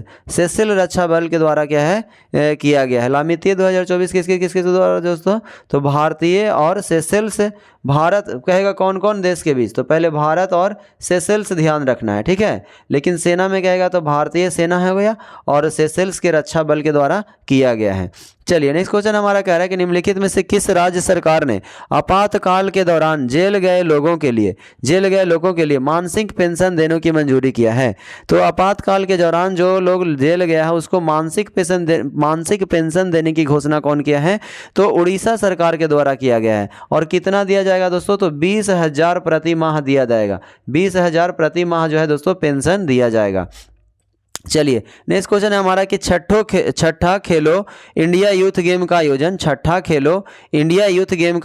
रक्षा बल के द्वारा क्या है किया गया है। लामितीय 2024 किसके द्वारा दोस्तों? तो भारतीय और सेशेल्स, भारत कहेगा कौन कौन देश के बीच? तो पहले भारत और सेशेल्स ध्यान रखना है, ठीक है, लेकिन सेना में कहेगा तो भारतीय भारतीय सेना हो गया और सेशेल्स के रक्षा बल के द्वारा किया गया है। चलिए नेक्स्ट क्वेश्चन हमारा कह रहा है कि निम्नलिखित में से किस राज्य सरकार ने आपातकाल के दौरान जेल गए लोगों के लिए मानसिक पेंशन देने की मंजूरी किया है। तो आपातकाल के दौरान जो लोग जेल गया है उसको मानसिक पेंशन देने की घोषणा कौन किया है? तो उड़ीसा सरकार के द्वारा किया गया है। और कितना दिया जाएगा दोस्तों? तो 20,000 प्रति माह दिया जाएगा। 20,000 प्रति माह जो है दोस्तों पेंशन दिया जाएगा। चलिए नेक्स्ट क्वेश्चन है हमारा कि छठा खेलो इंडिया यूथ गेम का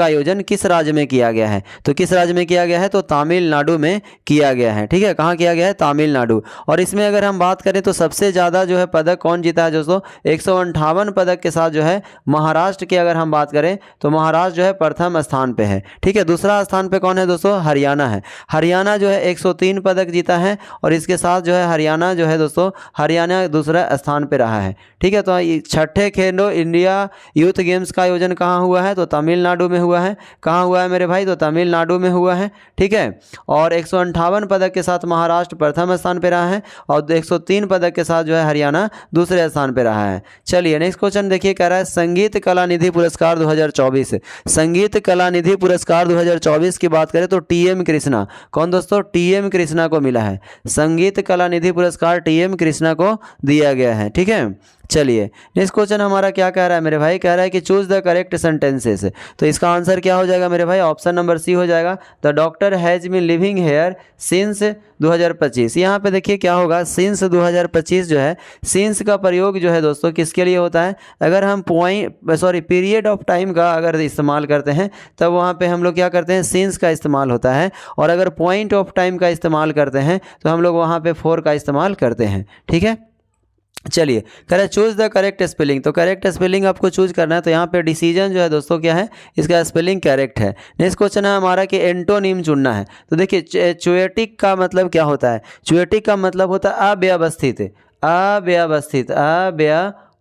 आयोजन किस राज्य में किया गया है? तो किस राज्य में किया गया है? तो तमिलनाडु में किया गया है। ठीक है, कहाँ किया गया है? तमिलनाडु। और इसमें अगर हम बात करें तो सबसे ज़्यादा जो है पदक कौन जीता है दोस्तों? 158 पदक के साथ जो है महाराष्ट्र की अगर हम बात करें तो महाराष्ट्र जो है प्रथम स्थान पे है। ठीक है, दूसरा स्थान पे कौन है दोस्तों? हरियाणा है। हरियाणा जो है 103 पदक जीता है और इसके साथ जो है हरियाणा जो है दोस्तों हरियाणा दूसरा स्थान पे रहा है। ठीक है, तो छठे खेलो इंडिया यूथ गेम्स का आयोजन कहाँ हुआ है? तो तमिलनाडु में हुआ है। कहाँ हुआ है मेरे भाई? तो तमिलनाडु में हुआ है। ठीक है, और 158 पदक के साथ महाराष्ट्र प्रथम स्थान पे रहा है और 103 पदक के साथ जो है हरियाणा दूसरे स्थान पे रहा है। चलिए नेक्स्ट क्वेश्चन देखिए, कह रहा है संगीत कला निधि पुरस्कार 2024। संगीत कला निधि पुरस्कार 2024 की बात करें तो TM कृष्णा, कौन दोस्तों? TM कृष्णा को मिला है। संगीत कला निधि पुरस्कार TM कृष्णा को दिया गया है। ठीक है, चलिए नेक्स्ट क्वेश्चन हमारा क्या कह रहा है मेरे भाई? कह रहा है कि चूज द करेक्ट सेंटेंसेस। तो इसका आंसर क्या हो जाएगा मेरे भाई? ऑप्शन नंबर सी हो जाएगा। The doctor has been living here since 2025। यहाँ पे देखिए क्या होगा, सिंस 2025 जो है, सिंस का प्रयोग जो है दोस्तों किसके लिए होता है? अगर हम पीरियड ऑफ टाइम का अगर इस्तेमाल करते हैं तब वहाँ पे हम लोग क्या करते हैं? सिंस का इस्तेमाल होता है। और अगर पॉइंट ऑफ टाइम का इस्तेमाल करते हैं तो हम लोग वहाँ पे फॉर का इस्तेमाल करते हैं। ठीक है, चलिए कह रहे चूज द करेक्ट स्पेलिंग। तो करेक्ट स्पेलिंग आपको चूज करना है। तो यहाँ पे डिसीजन जो है दोस्तों क्या है? इसका स्पेलिंग करेक्ट है। नेक्स्ट क्वेश्चन है हमारा कि एंटोनिम चुनना है। तो देखिए चुएटिक का मतलब क्या होता है? चुएटिक का मतलब होता है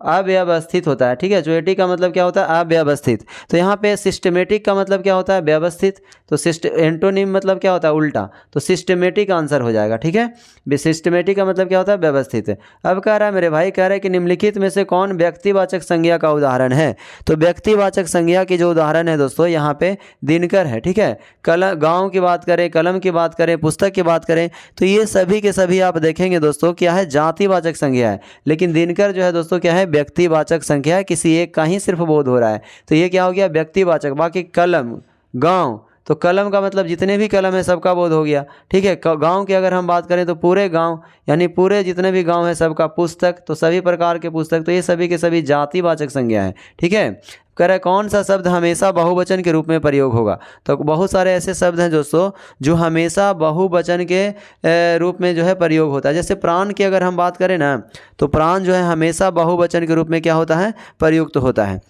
अव्यवस्थित होता है। ठीक है, चुएटिक का मतलब क्या होता है? अव्यवस्थित। तो यहाँ पे सिस्टमेटिक का मतलब क्या होता है? व्यवस्थित। तो एंटोनिम मतलब क्या होता है? उल्टा। तो सिस्टमेटिक आंसर हो जाएगा। ठीक है, सिस्टमेटिक का मतलब क्या होता है? व्यवस्थित। अब कह रहा है मेरे भाई, कह रहा है कि निम्नलिखित में से कौन व्यक्तिवाचक संज्ञा का उदाहरण है? तो व्यक्तिवाचक संज्ञा की जो उदाहरण है दोस्तों यहाँ पे दिनकर है। ठीक है, गाँव की बात करें, कलम की बात करें, पुस्तक की बात करें तो ये सभी के सभी आप देखेंगे दोस्तों क्या है? जातिवाचक संज्ञा है। लेकिन दिनकर जो है दोस्तों क्या है? व्यक्तिवाचक संख्या है, किसी एक का ही सिर्फ बोध हो रहा है। तो ये क्या हो गया? व्यक्तिवाचक। बाकी कलम, गांव, तो कलम का मतलब जितने भी कलम है सबका बोध हो गया। ठीक है, गांव की अगर हम बात करें तो पूरे गांव यानी पूरे जितने भी गांव है सबका। पुस्तक तो सभी प्रकार के पुस्तक। तो ये सभी के सभी जातिवाचक संज्ञा है। ठीक है, कह रहा है कौन सा शब्द हमेशा बहुवचन के रूप में प्रयोग होगा? तो बहुत सारे ऐसे शब्द हैं दोस्तों जो हमेशा बहुवचन के रूप में जो है प्रयोग होता है। जैसे प्राण की अगर हम बात करें ना तो प्राण जो है हमेशा बहुवचन के रूप में क्या होता है? प्रयुक्त होता है।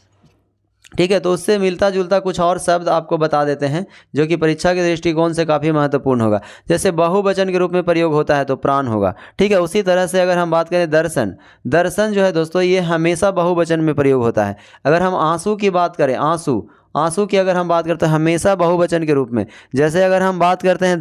ठीक है, तो उससे मिलता जुलता कुछ और शब्द आपको बता देते हैं जो कि परीक्षा के दृष्टिकोण से काफ़ी महत्वपूर्ण होगा। जैसे बहुवचन के रूप में प्रयोग होता है तो प्राण होगा। ठीक है, उसी तरह से अगर हम बात करें दर्शन जो है दोस्तों ये हमेशा बहुवचन में प्रयोग होता है। अगर हम आंसू की बात करें, आंसू की अगर हम बात करते हैं हमेशा बहुवचन के रूप में। जैसे अगर हम बात करते हैं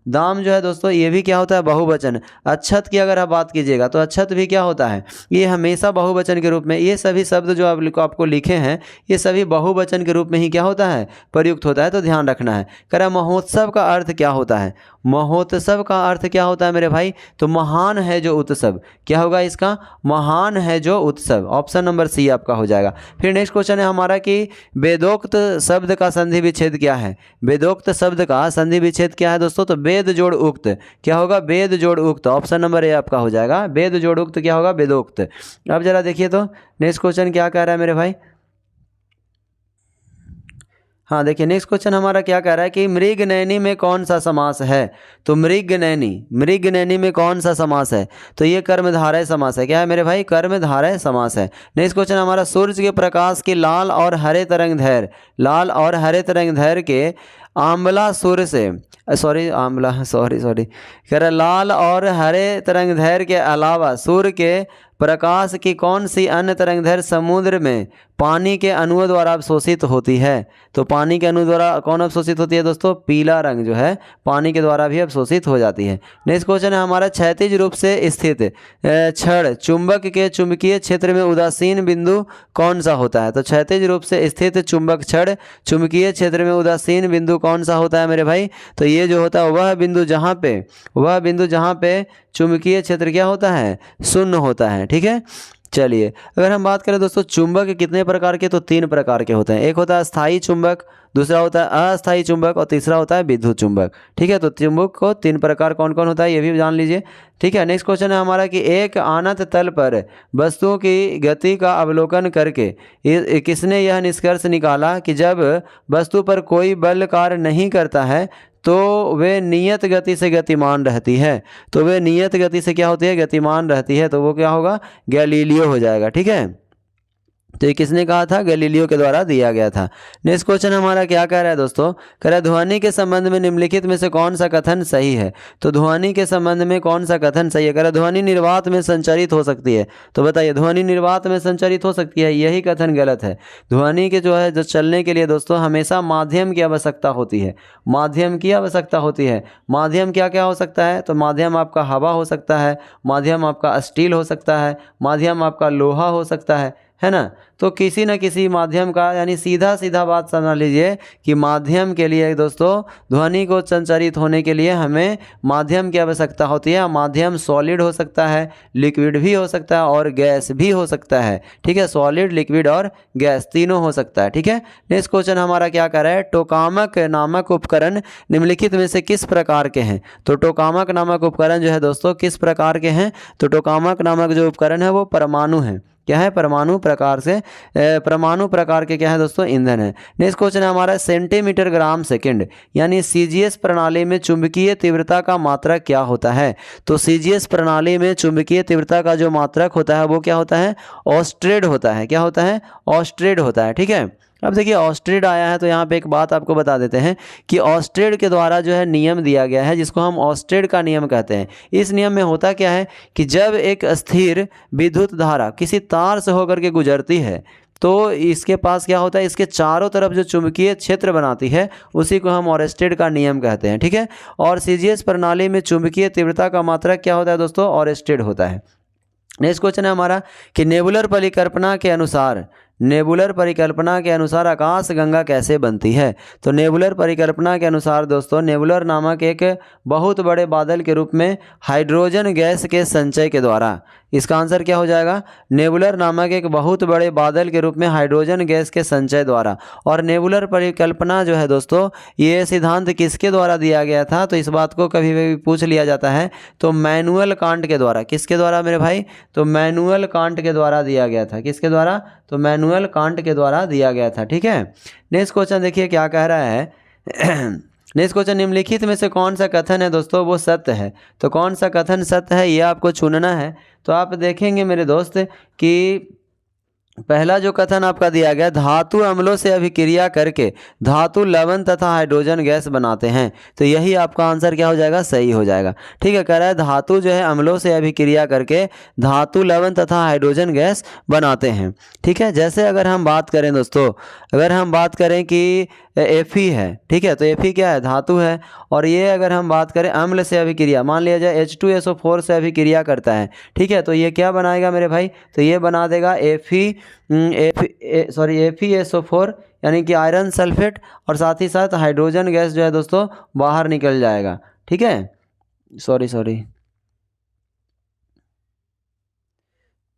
दाम जो है दोस्तों ये भी क्या होता है? बहुवचन। अक्षत की अगर आप बात कीजिएगा तो अक्षत भी क्या होता है? ये हमेशा बहुवचन के रूप में। ये सभी शब्द जो आपको लिखे हैं ये सभी बहुवचन के रूप में ही क्या होता है? प्रयुक्त होता है। तो ध्यान रखना है। कह रहा महोत्सव का अर्थ क्या होता है? महोत्सव का अर्थ क्या होता है मेरे भाई? तो महान है जो उत्सव। क्या होगा इसका? महान है जो उत्सव। ऑप्शन नंबर सी आपका हो जाएगा। फिर नेक्स्ट क्वेश्चन है हमारा कि वेदोक्त शब्द का संधि विच्छेद क्या है? वेदोक्त शब्द का संधि विच्छेद क्या है दोस्तों? तो वेद जोड़ उक्त। क्या होगा? वेद जोड़ उक्त। ऑप्शन नंबर ए आपका हो जाएगा। वेद जोड़ उक्त क्या होगा? वेदोक्त। अब जरा देखिए तो नेक्स्ट क्वेश्चन क्या कह रहा है मेरे भाई? हाँ देखिए नेक्स्ट क्वेश्चन हमारा क्या कह रहा है कि मृगनयनी में कौन सा समास है? तो मृगनयनी में कौन सा समास है? तो ये कर्मधारय समास है। क्या है मेरे भाई? कर्मधारय समास है। नेक्स्ट क्वेश्चन हमारा सूर्य के प्रकाश के लाल और हरे तरंग दैर्घ्य के आंवला सूर्य से सॉरी कह रहा लाल और हरे तरंगदैर्घ्य के अलावा सूर्य के प्रकाश की कौन सी अन्य तरंगदैर्घ्य समुद्र में पानी के अणुओं द्वारा अवशोषित होती है। तो पानी के अणु द्वारा कौन अवशोषित होती है दोस्तों, पीला रंग जो है पानी के द्वारा भी अवशोषित हो जाती है। नेक्स्ट क्वेश्चन है हमारा, क्षैतिज रूप से स्थित छड़ चुंबक के चुंबकीय क्षेत्र में उदासीन बिंदु कौन सा होता है। तो क्षैतिज रूप से स्थित चुंबक छड़ चुंबकीय क्षेत्र में उदासीन बिंदु कौन सा होता है मेरे भाई। तो ये जो होता है वह बिंदु जहाँ पे चुंबकीय क्षेत्र क्या होता है, शून्य होता है। ठीक है, चलिए अगर हम बात करें दोस्तों चुंबक कितने प्रकार के, तो 3 प्रकार के होते हैं। एक होता है स्थायी चुंबक, दूसरा होता है अस्थायी चुंबक और तीसरा होता है विद्युत चुंबक। ठीक है, तो चुंबक को 3 प्रकार कौन कौन होता है ये भी जान लीजिए। ठीक है, नेक्स्ट क्वेश्चन है हमारा कि एक अनंत तल पर वस्तुओं की गति का अवलोकन करके किसने यह निष्कर्ष निकाला कि जब वस्तु पर कोई बल कार्य नहीं करता है तो वे नियत गति से गतिमान रहती है। तो वे नियत गति से क्या होती है, गतिमान रहती है। तो वो क्या होगा, गैलीलियो हो जाएगा। ठीक है, तो ये किसने कहा था, गैलीलियो के द्वारा दिया गया था। नेक्स्ट क्वेश्चन हमारा क्या कह रहा है दोस्तों, कह रहा है ध्वनि के संबंध में निम्नलिखित में से कौन सा कथन सही है। तो ध्वनि के संबंध में कौन सा कथन सही है, कह रहा है ध्वनि निर्वात में संचरित हो सकती है। तो बताइए ध्वनि निर्वात में संचरित हो सकती है, यही कथन गलत है। ध्वनि के जो चलने के लिए दोस्तों हमेशा माध्यम की आवश्यकता होती है, माध्यम की आवश्यकता होती है। माध्यम क्या क्या हो सकता है, तो माध्यम आपका हवा हो सकता है, माध्यम आपका स्टील हो सकता है, माध्यम आपका लोहा हो सकता है ना। तो किसी न किसी माध्यम का, यानी सीधा बात समझ लीजिए कि माध्यम के लिए दोस्तों ध्वनि को संचारित होने के लिए हमें माध्यम की आवश्यकता होती है। माध्यम सॉलिड हो सकता है, लिक्विड भी हो सकता है और गैस भी हो सकता है। ठीक है, सॉलिड, लिक्विड और गैस तीनों हो सकता है। ठीक है, नेक्स्ट क्वेश्चन हमारा क्या कर रहा है, टोकामक नामक उपकरण निम्नलिखित में से किस प्रकार के हैं। तो टोकामक नामक उपकरण जो है दोस्तों किस प्रकार के हैं। तो टोकामक नामक जो उपकरण है वो परमाणु है। क्या है, परमाणु प्रकार के क्या है दोस्तों, ईंधन है। नेक्स्ट क्वेश्चन है हमारा, सेंटीमीटर ग्राम सेकंड यानी सीजीएस प्रणाली में चुंबकीय तीव्रता का मात्रक क्या होता है। तो सीजीएस प्रणाली में चुंबकीय तीव्रता का जो मात्रक होता है वो क्या होता है, ऑस्ट्रेड होता है। क्या होता है, ऑस्ट्रेड होता है। ठीक है, अब देखिए ऑस्ट्रेड आया है तो यहाँ पे एक बात आपको बता देते हैं कि ऑस्ट्रेड के द्वारा जो है नियम दिया गया है जिसको हम ऑस्ट्रेड का नियम कहते हैं। इस नियम में होता क्या है कि जब एक स्थिर विद्युत धारा किसी तार से होकर के गुजरती है तो इसके पास क्या होता है, इसके चारों तरफ जो चुंबकीय क्षेत्र बनाती है उसी को हम ऑस्ट्रेड का नियम कहते हैं। ठीक है, और सीजीएस प्रणाली में चुंबकीय तीव्रता का मात्रक क्या होता है दोस्तों, ऑस्ट्रेड होता है। नेक्स्ट क्वेश्चन है हमारा कि नेबुलर परिकल्पना के अनुसार आकाश गंगा कैसे बनती है। तो नेबुलर परिकल्पना के अनुसार दोस्तों नेबुलर नामक एक बहुत बड़े बादल के रूप में हाइड्रोजन गैस के संचय के द्वारा, इसका आंसर क्या हो जाएगा, नेबुलर नामक एक बहुत बड़े बादल के रूप में हाइड्रोजन गैस के संचय द्वारा। और नेबुलर परिकल्पना जो है दोस्तों ये सिद्धांत किसके द्वारा दिया गया था, तो इस बात को कभी भी पूछ लिया जाता है। तो मैनुअल कांट के द्वारा, किसके द्वारा मेरे भाई, तो मैनुअल कांट के द्वारा दिया गया था। किसके द्वारा, तो मैनुअल कांट के द्वारा दिया गया था। ठीक है, नेक्स्ट क्वेश्चन देखिए क्या कह रहा है नेक्स्ट क्वेश्चन, निम्नलिखित में से कौन सा कथन है दोस्तों वो सत्य है। तो कौन सा कथन सत्य है ये आपको चुनना है। तो आप देखेंगे मेरे दोस्त कि पहला जो कथन आपका दिया गया, धातु अम्लों से अभिक्रिया करके धातु लवण तथा हाइड्रोजन गैस बनाते हैं। तो यही आपका आंसर क्या हो जाएगा, सही हो जाएगा। ठीक है, कह रहा है धातु जो है अम्लों से अभिक्रिया करके धातु लवण तथा हाइड्रोजन गैस बनाते हैं। ठीक है, जैसे अगर हम बात करें दोस्तों, अगर हम बात करें कि Fe है, ठीक है, तो Fe क्या है, धातु है। और ये अगर हम बात करें अम्ल से अभिक्रिया, मान लिया जाए H2SO4 से अभिक्रिया करता है। ठीक है, तो ये क्या बनाएगा मेरे भाई, तो ये बना देगा FeSO4 यानी कि आयरन सल्फेट, और साथ ही साथ हाइड्रोजन गैस जो है दोस्तों बाहर निकल जाएगा। ठीक है, सॉरी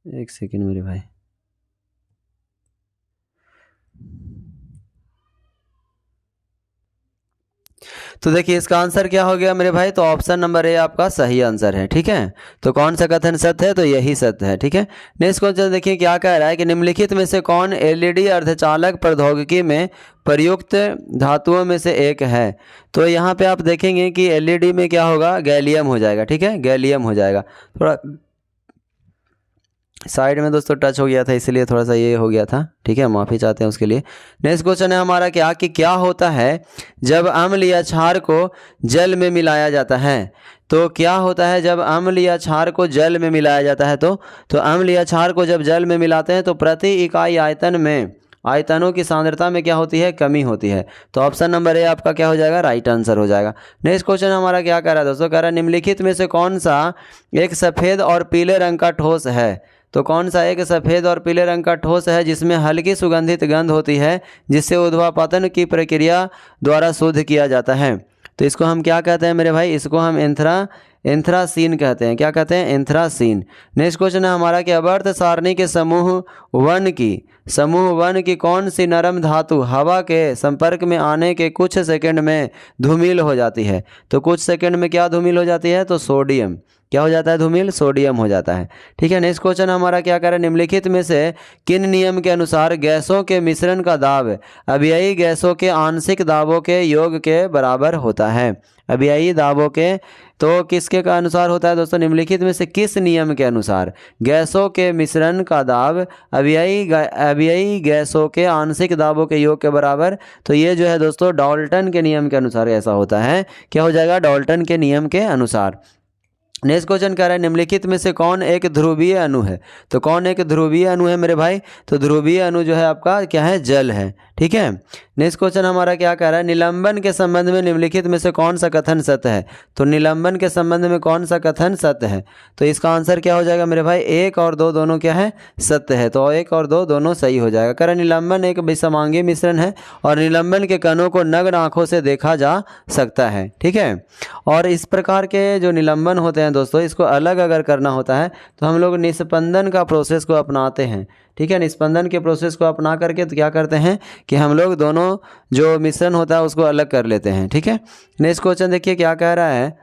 एक सेकेंड मेरे भाई, तो देखिए इसका आंसर क्या हो गया मेरे भाई, तो ऑप्शन नंबर ए आपका सही आंसर है। ठीक है, तो कौन सा कथन सत्य है, तो यही सत्य है। ठीक है, नेक्स्ट क्वेश्चन देखिए क्या कह रहा है कि निम्नलिखित में से कौन एलईडी अर्धचालक प्रौद्योगिकी में प्रयुक्त धातुओं में से एक है। तो यहाँ पे आप देखेंगे कि एलईडी में क्या होगा, गैलियम हो जाएगा। ठीक है, गैलियम हो जाएगा। थोड़ा साइड में दोस्तों टच हो गया था, इसलिए थोड़ा सा ये हो गया था, ठीक है, माफ़ी चाहते हैं उसके लिए। नेक्स्ट क्वेश्चन है हमारा क्या होता है जब अम्ल या क्षार को जल में मिलाया जाता है। तो क्या होता है जब अम्ल या क्षार को जल में मिलाया जाता है? तो अम्ल या क्षार को जब जल में मिलाते हैं तो प्रति इकाई आयतनों की सांद्रता में क्या होती है? कमी होती है। तो ऑप्शन नंबर ए आपका क्या हो जाएगा? राइट आंसर हो जाएगा। नेक्स्ट क्वेश्चन हमारा क्या कह रहा है दोस्तों? कह रहा है निम्नलिखित में से कौन सा एक सफ़ेद और पीले रंग का ठोस है? तो कौन सा एक सफ़ेद और पीले रंग का ठोस है जिसमें हल्की सुगंधित गंध होती है, जिससे ऊर्ध्वापतन की प्रक्रिया द्वारा शुद्ध किया जाता है? तो इसको हम क्या कहते हैं मेरे भाई? इसको हम एंथ्रासीन कहते हैं। क्या कहते हैं? एंथ्रासीन। नेक्स्ट क्वेश्चन है हमारा कि आवर्त सारणी के समूह वन की कौन सी नरम धातु हवा के संपर्क में आने के कुछ सेकंड में धूमिल हो जाती है? तो कुछ सेकंड में क्या धूमिल हो जाती है? तो सोडियम। क्या हो जाता है? धूमिल, सोडियम हो जाता है। ठीक है। नेक्स्ट क्वेश्चन हमारा क्या कह रहा है? निम्नलिखित में से किन नियम के अनुसार गैसों के मिश्रण का दाब अभियायी गैसों के आंशिक दाबों के योग के बराबर होता है? अभियायी दाबों के तो किसके का अनुसार होता है दोस्तों? निम्नलिखित में से किस नियम के अनुसार गैसों के मिश्रण का दाब अभियायी गैसों के आंशिक दाबों के योग के बराबर? तो ये जो है दोस्तों डाल्टन के नियम के अनुसार ऐसा होता है। क्या हो जाएगा? डाल्टन के नियम के अनुसार। नेक्स्ट क्वेश्चन कह रहा है निम्नलिखित में से कौन एक ध्रुवीय अणु है? तो कौन एक ध्रुवीय अणु है मेरे भाई? तो ध्रुवीय अणु जो है आपका क्या है? जल है। ठीक है। नेक्स्ट क्वेश्चन हमारा क्या कह रहा है? निलंबन के संबंध में निम्नलिखित में से कौन सा कथन सत्य है? तो निलंबन के संबंध में कौन सा कथन सत्य है? तो इसका आंसर क्या हो जाएगा मेरे भाई? 1 और 2 दोनों क्या है? सत्य है। तो 1 और 2 दोनों सही हो जाएगा। कह रहा है निलंबन एक विषमांगी मिश्रण है और निलंबन के कणों को नग्न आंखों से देखा जा सकता है। ठीक है। और इस प्रकार के जो निलंबन होते हैं दोस्तों, इसको अलग अगर करना होता है तो हम लोग निस्पंदन का प्रोसेस को अपनाते हैं। ठीक है। निस्पंदन के प्रोसेस को अपना करके तो क्या करते हैं कि हम लोग दोनों जो मिश्रण होता है उसको अलग कर लेते हैं। ठीक है। नेक्स्ट क्वेश्चन देखिए क्या कह रहा है।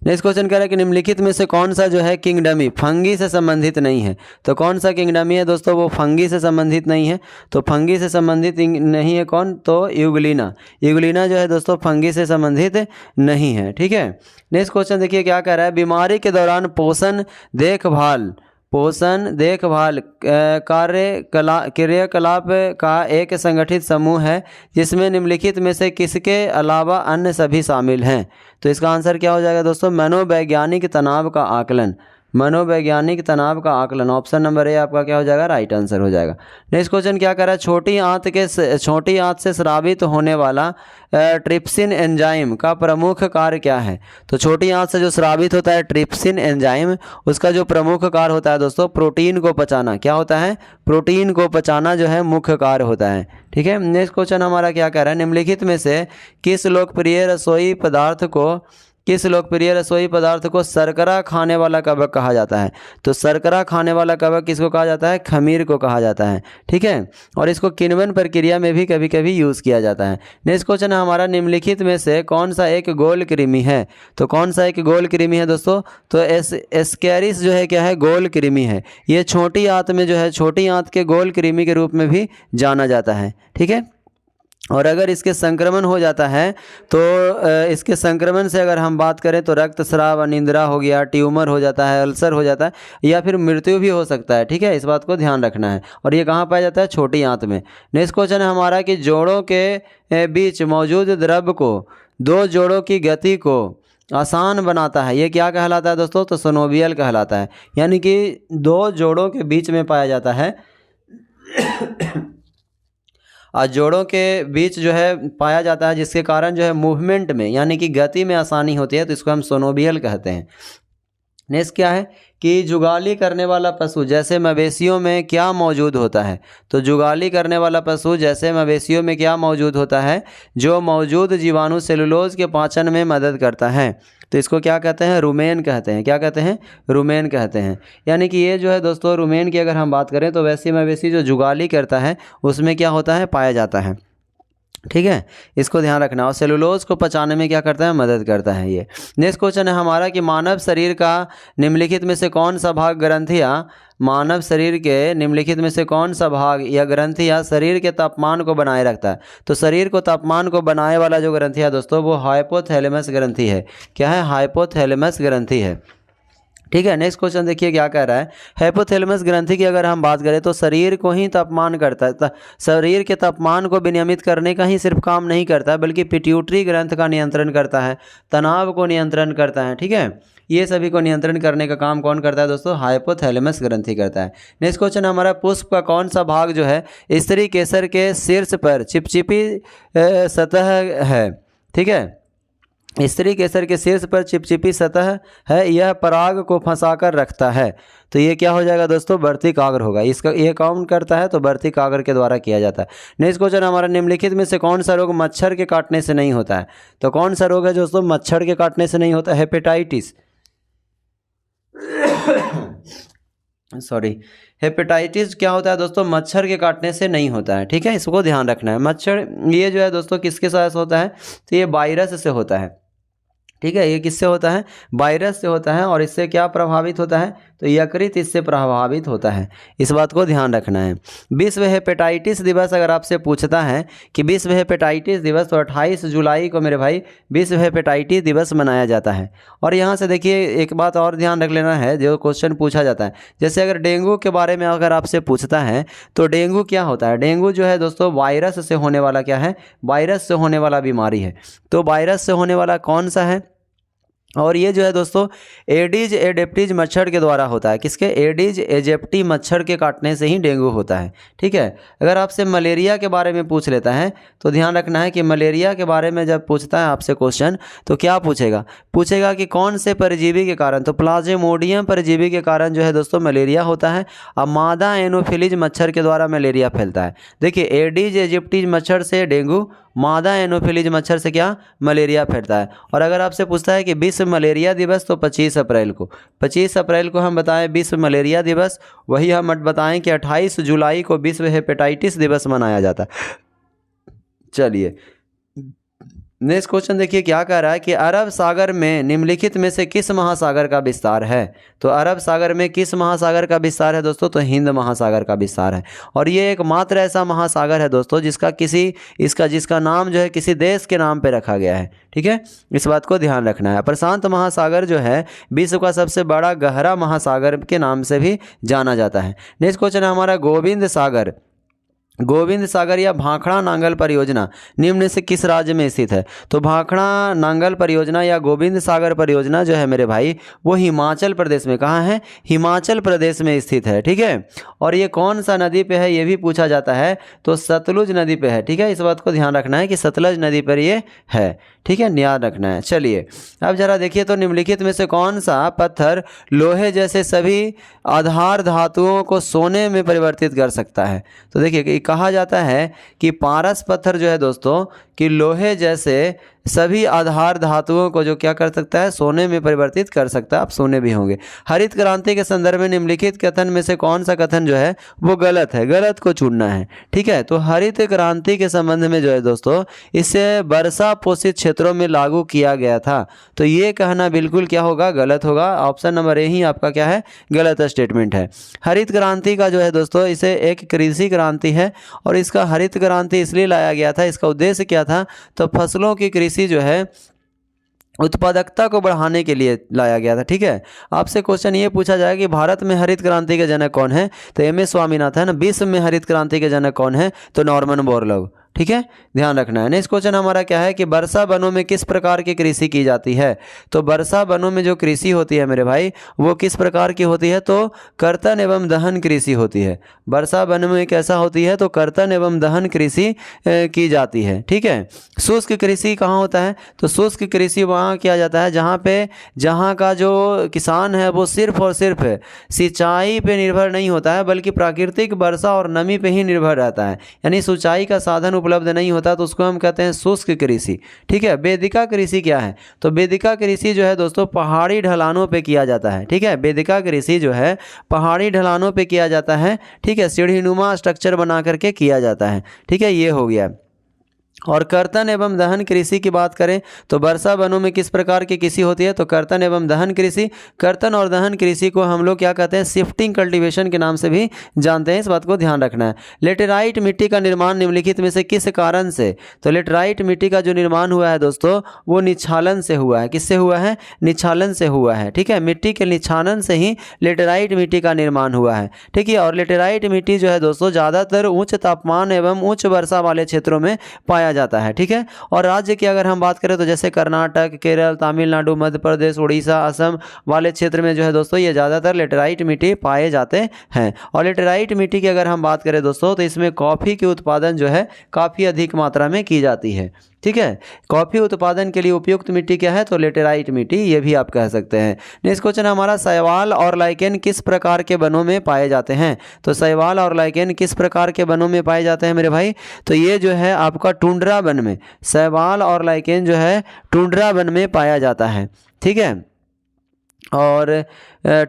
नेक्स्ट क्वेश्चन कह रहा है कि निम्नलिखित में से कौन सा जो है किंगडमी फंगी से संबंधित नहीं है? तो कौन सा किंगडमी है दोस्तों? वो फंगी से संबंधित नहीं है। तो फंगी से संबंधित नहीं है कौन? तो यूग्लिना। यूग्लिना जो है दोस्तों फंगी से संबंधित नहीं है। ठीक है। नेक्स्ट क्वेश्चन देखिए क्या कह रहा है। बीमारी के दौरान पोषण देखभाल क्रियाकलाप का एक संगठित समूह है जिसमें निम्नलिखित में से किसके अलावा अन्य सभी शामिल हैं? तो इसका आंसर क्या हो जाएगा दोस्तों? मनोवैज्ञानिक तनाव का आकलन। मनोवैज्ञानिक तनाव का आकलन। ऑप्शन नंबर ए आपका क्या हो जाएगा? राइट आंसर हो जाएगा। नेक्स्ट क्वेश्चन क्या कर रहा है? छोटी आंत से स्रावित होने वाला ट्रिप्सिन एंजाइम का प्रमुख कार्य क्या है? तो छोटी आंत से जो स्रावित होता है ट्रिप्सिन एंजाइम, उसका जो प्रमुख कार्य होता है दोस्तों प्रोटीन को पचाना। क्या होता है? प्रोटीन को पचाना जो है मुख्य कार्य होता है। ठीक है। नेक्स्ट क्वेश्चन हमारा क्या कह रहा है? निम्नलिखित में से किस लोकप्रिय रसोई पदार्थ को शर्करा खाने वाला कवक कहा जाता है? तो शर्करा खाने वाला कवक किसको कहा जाता है? खमीर को कहा जाता है। ठीक है। और इसको किण्वन प्रक्रिया में भी कभी कभी यूज़ किया जाता है। नेक्स्ट क्वेश्चन है हमारा निम्नलिखित में से कौन सा एक गोल कृमि है? तो कौन सा एक गोल कृमि है दोस्तों? तो एस्केरिस जो है क्या है? गोल कृमि है। ये छोटी आंत में जो है छोटी आंत के गोल कृमि के रूप में भी जाना जाता है। ठीक है। और अगर इसके संक्रमण हो जाता है तो इसके संक्रमण से अगर हम बात करें तो रक्तस्राव, अनिद्रा हो गया, ट्यूमर हो जाता है, अल्सर हो जाता है या फिर मृत्यु भी हो सकता है। ठीक है। इस बात को ध्यान रखना है। और ये कहाँ पाया जाता है? छोटी आंत में। नेक्स्ट क्वेश्चन है हमारा कि जोड़ों के बीच मौजूद द्रव को 2 जोड़ों की गति को आसान बनाता है। ये क्या कहलाता है दोस्तों? तो सोनोवियल कहलाता है। यानी कि 2 जोड़ों के बीच में पाया जाता है और जोड़ों के बीच जो है पाया जाता है, जिसके कारण जो है मूवमेंट में यानी कि गति में आसानी होती है। तो इसको हम सोनोवियल कहते हैं। नेक्स्ट क्या है कि जुगाली करने वाला पशु जैसे मवेशियों में क्या मौजूद होता है? तो जुगाली करने वाला पशु जैसे मवेशियों में क्या मौजूद होता है? जो मौजूद जीवाणु सेलुलोज के पाचन में मदद करता है। तो इसको क्या कहते हैं? रुमेन कहते हैं। क्या कहते हैं? रुमेन कहते हैं। यानी कि ये जो है दोस्तों रुमेन की अगर हम बात करें तो वैसी मवेशी जो जुगाली करता है उसमें क्या होता है? पाया जाता है। ठीक है। इसको ध्यान रखना। और सेलुलोज को पचाने में क्या करता है? मदद करता है ये। नेक्स्ट क्वेश्चन है हमारा कि मानव शरीर का निम्नलिखित में से कौन सा भाग मानव शरीर के निम्नलिखित में से कौन सा भाग या ग्रंथियाँ शरीर के तापमान को बनाए रखता है? तो शरीर को तापमान को बनाए वाला जो ग्रंथि है दोस्तों वो हाइपोथैलेमस ग्रंथि है। क्या है? हाइपोथैलेमस ग्रंथि है। ठीक है। नेक्स्ट क्वेश्चन देखिए क्या कह रहा है। हाइपोथैलेमस ग्रंथि की अगर हम बात करें तो शरीर को ही तापमान करता है, शरीर के तापमान को विनियमित करने का ही सिर्फ काम नहीं करता है, बल्कि पिट्यूटरी ग्रंथ का नियंत्रण करता है, तनाव को नियंत्रण करता है। ठीक है, ये सभी को नियंत्रण करने का काम कौन करता है दोस्तों? हाइपोथैलेमस ग्रंथि करता है। नेक्स्ट क्वेश्चन हमारा, पुष्प का कौन सा भाग जो है स्त्री केसर के शीर्ष पर चिपचिपी सतह है? ठीक है, स्त्री केसर के शीर्ष पर चिपचिपी सतह है, यह पराग को फंसाकर रखता है। तो ये क्या हो जाएगा दोस्तों? वर्तिकाग्र होगा। इसका ये काउंट करता है तो वर्तिकाग्र के द्वारा किया जाता है। नेक्स्ट क्वेश्चन हमारा, निम्नलिखित में से कौन सा रोग मच्छर के काटने से नहीं होता है? तो कौन सा रोग है दोस्तों मच्छर के काटने से नहीं होता? हेपेटाइटिस सॉरी, हेपेटाइटिस क्या होता है दोस्तों? मच्छर के काटने से नहीं होता है। ठीक है, इसको ध्यान रखना है। मच्छर ये जो है दोस्तों किसके साथ होता है? तो ये वायरस से होता है। ठीक है, ये किससे होता है? वायरस से होता है। और इससे क्या प्रभावित होता है? तो यकृत इससे प्रभावित होता है। इस बात को ध्यान रखना है। विश्व हेपेटाइटिस दिवस अगर आपसे पूछता है कि विश्व हेपेटाइटिस दिवस, तो 28 जुलाई को मेरे भाई विश्व हेपेटाइटिस दिवस मनाया जाता है। और यहाँ से देखिए एक बात और ध्यान रख लेना है, जो क्वेश्चन पूछा जाता है, जैसे अगर डेंगू के बारे में अगर आपसे पूछता है तो डेंगू क्या होता है? डेंगू जो है दोस्तों वायरस से होने वाला क्या है? वायरस से होने वाला बीमारी है। तो वायरस से होने वाला कौन सा है? और ये जो है दोस्तों एडिज एडेप्टिज मच्छर के द्वारा होता है। किसके? एडिज एजेप्टी मच्छर के काटने से ही डेंगू होता है। ठीक है, अगर आपसे मलेरिया के बारे में पूछ लेता है तो ध्यान रखना है कि मलेरिया के बारे में जब पूछता है आपसे क्वेश्चन तो क्या पूछेगा? पूछेगा कि कौन से परजीवी के कारण? तो प्लाज्मोडियम परजीवी के कारण जो है दोस्तों मलेरिया होता है। अब मादा एनोफिलीज मच्छर के द्वारा मलेरिया फैलता है। देखिए, एडिज एजिप्टीज मच्छर से डेंगू, मादा एनोफिलीज मच्छर से क्या? मलेरिया फैलता है। और अगर आपसे पूछता है कि विश्व मलेरिया दिवस, तो 25 अप्रैल को, 25 अप्रैल को हम बताएं विश्व मलेरिया दिवस। वही हम बताएं कि 28 जुलाई को विश्व हेपेटाइटिस दिवस मनाया जाता है। चलिए नेक्स्ट क्वेश्चन देखिए क्या कह रहा है कि अरब सागर में निम्नलिखित में से किस महासागर का विस्तार है? तो अरब सागर में किस महासागर का विस्तार है दोस्तों? तो हिंद महासागर का विस्तार है। और ये एकमात्र ऐसा महासागर है दोस्तों जिसका नाम जो है किसी देश के नाम पे रखा गया है। ठीक है, इस बात को ध्यान रखना है। प्रशांत महासागर जो है विश्व का सबसे बड़ा गहरा महासागर के नाम से भी जाना जाता है। नेक्स्ट क्वेश्चन है हमारा, गोविंद सागर या भाखड़ा नांगल परियोजना निम्न से किस राज्य में स्थित है? तो भाखड़ा नांगल परियोजना या गोविंद सागर परियोजना जो है मेरे भाई वो हिमाचल प्रदेश में, कहाँ है? हिमाचल प्रदेश में स्थित है। ठीक है, और ये कौन सा नदी पे है ये भी पूछा जाता है, तो सतलुज नदी पे है। ठीक है, इस बात को ध्यान रखना है कि सतलुज नदी पर ये है। ठीक है, ध्यान रखना है। चलिए अब जरा देखिए तो निम्नलिखित में से कौन सा पत्थर लोहे जैसे सभी आधार धातुओं को सोने में परिवर्तित कर सकता है? तो देखिए कहा जाता है कि पारस पत्थर जो है दोस्तों कि लोहे जैसे सभी आधार धातुओं को जो क्या कर सकता है? सोने में परिवर्तित कर सकता है। आप सोने भी होंगे। हरित क्रांति के संदर्भ में निम्नलिखित कथन में से कौन सा कथन जो है वो गलत है? गलत को चुनना है। ठीक है, तो हरित क्रांति के संबंध में जो है दोस्तों इसे वर्षा पोषित क्षेत्रों में लागू किया गया था। तो ये कहना बिल्कुल क्या होगा? गलत होगा। ऑप्शन नंबर ए ही आपका क्या है? गलत स्टेटमेंट है। हरित क्रांति का जो है दोस्तों इसे एक कृषि क्रांति है और इसका हरित क्रांति इसलिए लाया गया था, इसका उद्देश्य क्या था? तो फसलों की कृषि जो है उत्पादकता को बढ़ाने के लिए लाया गया था। ठीक है, आपसे क्वेश्चन ये पूछा जाए कि भारत में हरित क्रांति के जनक कौन है? तो एम.एस. स्वामीनाथन। विश्व में हरित क्रांति के जनक कौन है? तो नॉर्मन बोरलॉग। ठीक है, ध्यान रखना है। नेक्स्ट क्वेश्चन हमारा क्या है कि वर्षा वनों में किस प्रकार की कृषि की जाती है? तो वर्षा वनों में जो कृषि होती है मेरे भाई वो किस प्रकार की होती है? तो कर्तन एवं दहन कृषि होती है। वर्षा वन में कैसा होती है? तो कर्तन एवं दहन कृषि की जाती है। ठीक है, शुष्क कृषि कहाँ होता है? तो शुष्क कृषि वहाँ किया जाता है जहाँ का जो किसान है वो सिर्फ और सिर्फ सिंचाई पे निर्भर नहीं होता है बल्कि प्राकृतिक वर्षा और नमी पे ही निर्भर रहता है, यानी सिंचाई का साधन उपलब्ध नहीं होता तो उसको हम कहते हैं शुष्क कृषि। ठीक है, वेदिका कृषि क्या है? तो वेदिका कृषि जो है दोस्तों पहाड़ी ढलानों पे किया जाता है। ठीक है, वेदिका कृषि जो है पहाड़ी ढलानों पे किया जाता है। ठीक है, सीढ़ीनुमा स्ट्रक्चर बना करके किया जाता है। ठीक है, ये हो गया। और कर्तन एवं दहन कृषि की बात करें तो वर्षा वनों में किस प्रकार की कृषि होती है, तो कर्तन एवं दहन कृषि। कर्तन और दहन कृषि को हम लोग क्या कहते हैं, शिफ्टिंग कल्टीवेशन के नाम से भी जानते हैं, इस बात को ध्यान रखना है। लेटेराइट मिट्टी का निर्माण निम्नलिखित में से किस कारण से, तो लेटेराइट मिट्टी का जो निर्माण हुआ है दोस्तों वो निच्छालन से हुआ है। किससे हुआ है, निच्छालन से हुआ है। ठीक है, मिट्टी के निच्छालन से ही लेटेराइट मिट्टी का निर्माण हुआ है। ठीक है, और लेटेराइट मिट्टी जो है दोस्तों ज़्यादातर उच्च तापमान एवं उच्च वर्षा वाले क्षेत्रों में पाया जाता है। ठीक है, और राज्य की अगर हम बात करें तो जैसे कर्नाटक, केरल, तमिलनाडु, मध्य प्रदेश, उड़ीसा, असम वाले क्षेत्र में जो है दोस्तों ये ज़्यादातर लेटेराइट मिट्टी पाए जाते हैं। और लेटेराइट मिट्टी की अगर हम बात करें दोस्तों तो इसमें कॉफ़ी की उत्पादन जो है काफ़ी अधिक मात्रा में की जाती है। ठीक है, कॉफ़ी उत्पादन के लिए उपयुक्त मिट्टी क्या है, तो लेटेराइट मिट्टी, ये भी आप कह सकते हैं। नेक्स्ट क्वेश्चन हमारा, शैवाल और लाइकेन किस प्रकार के वनों में पाए जाते हैं, तो शैवाल और लाइकेन किस प्रकार के वनों में पाए जाते हैं मेरे भाई, तो ये जो है आपका टुंड्रा वन में, शैवाल और लाइकेन जो है टुंड्रा वन में पाया जाता है। ठीक है, और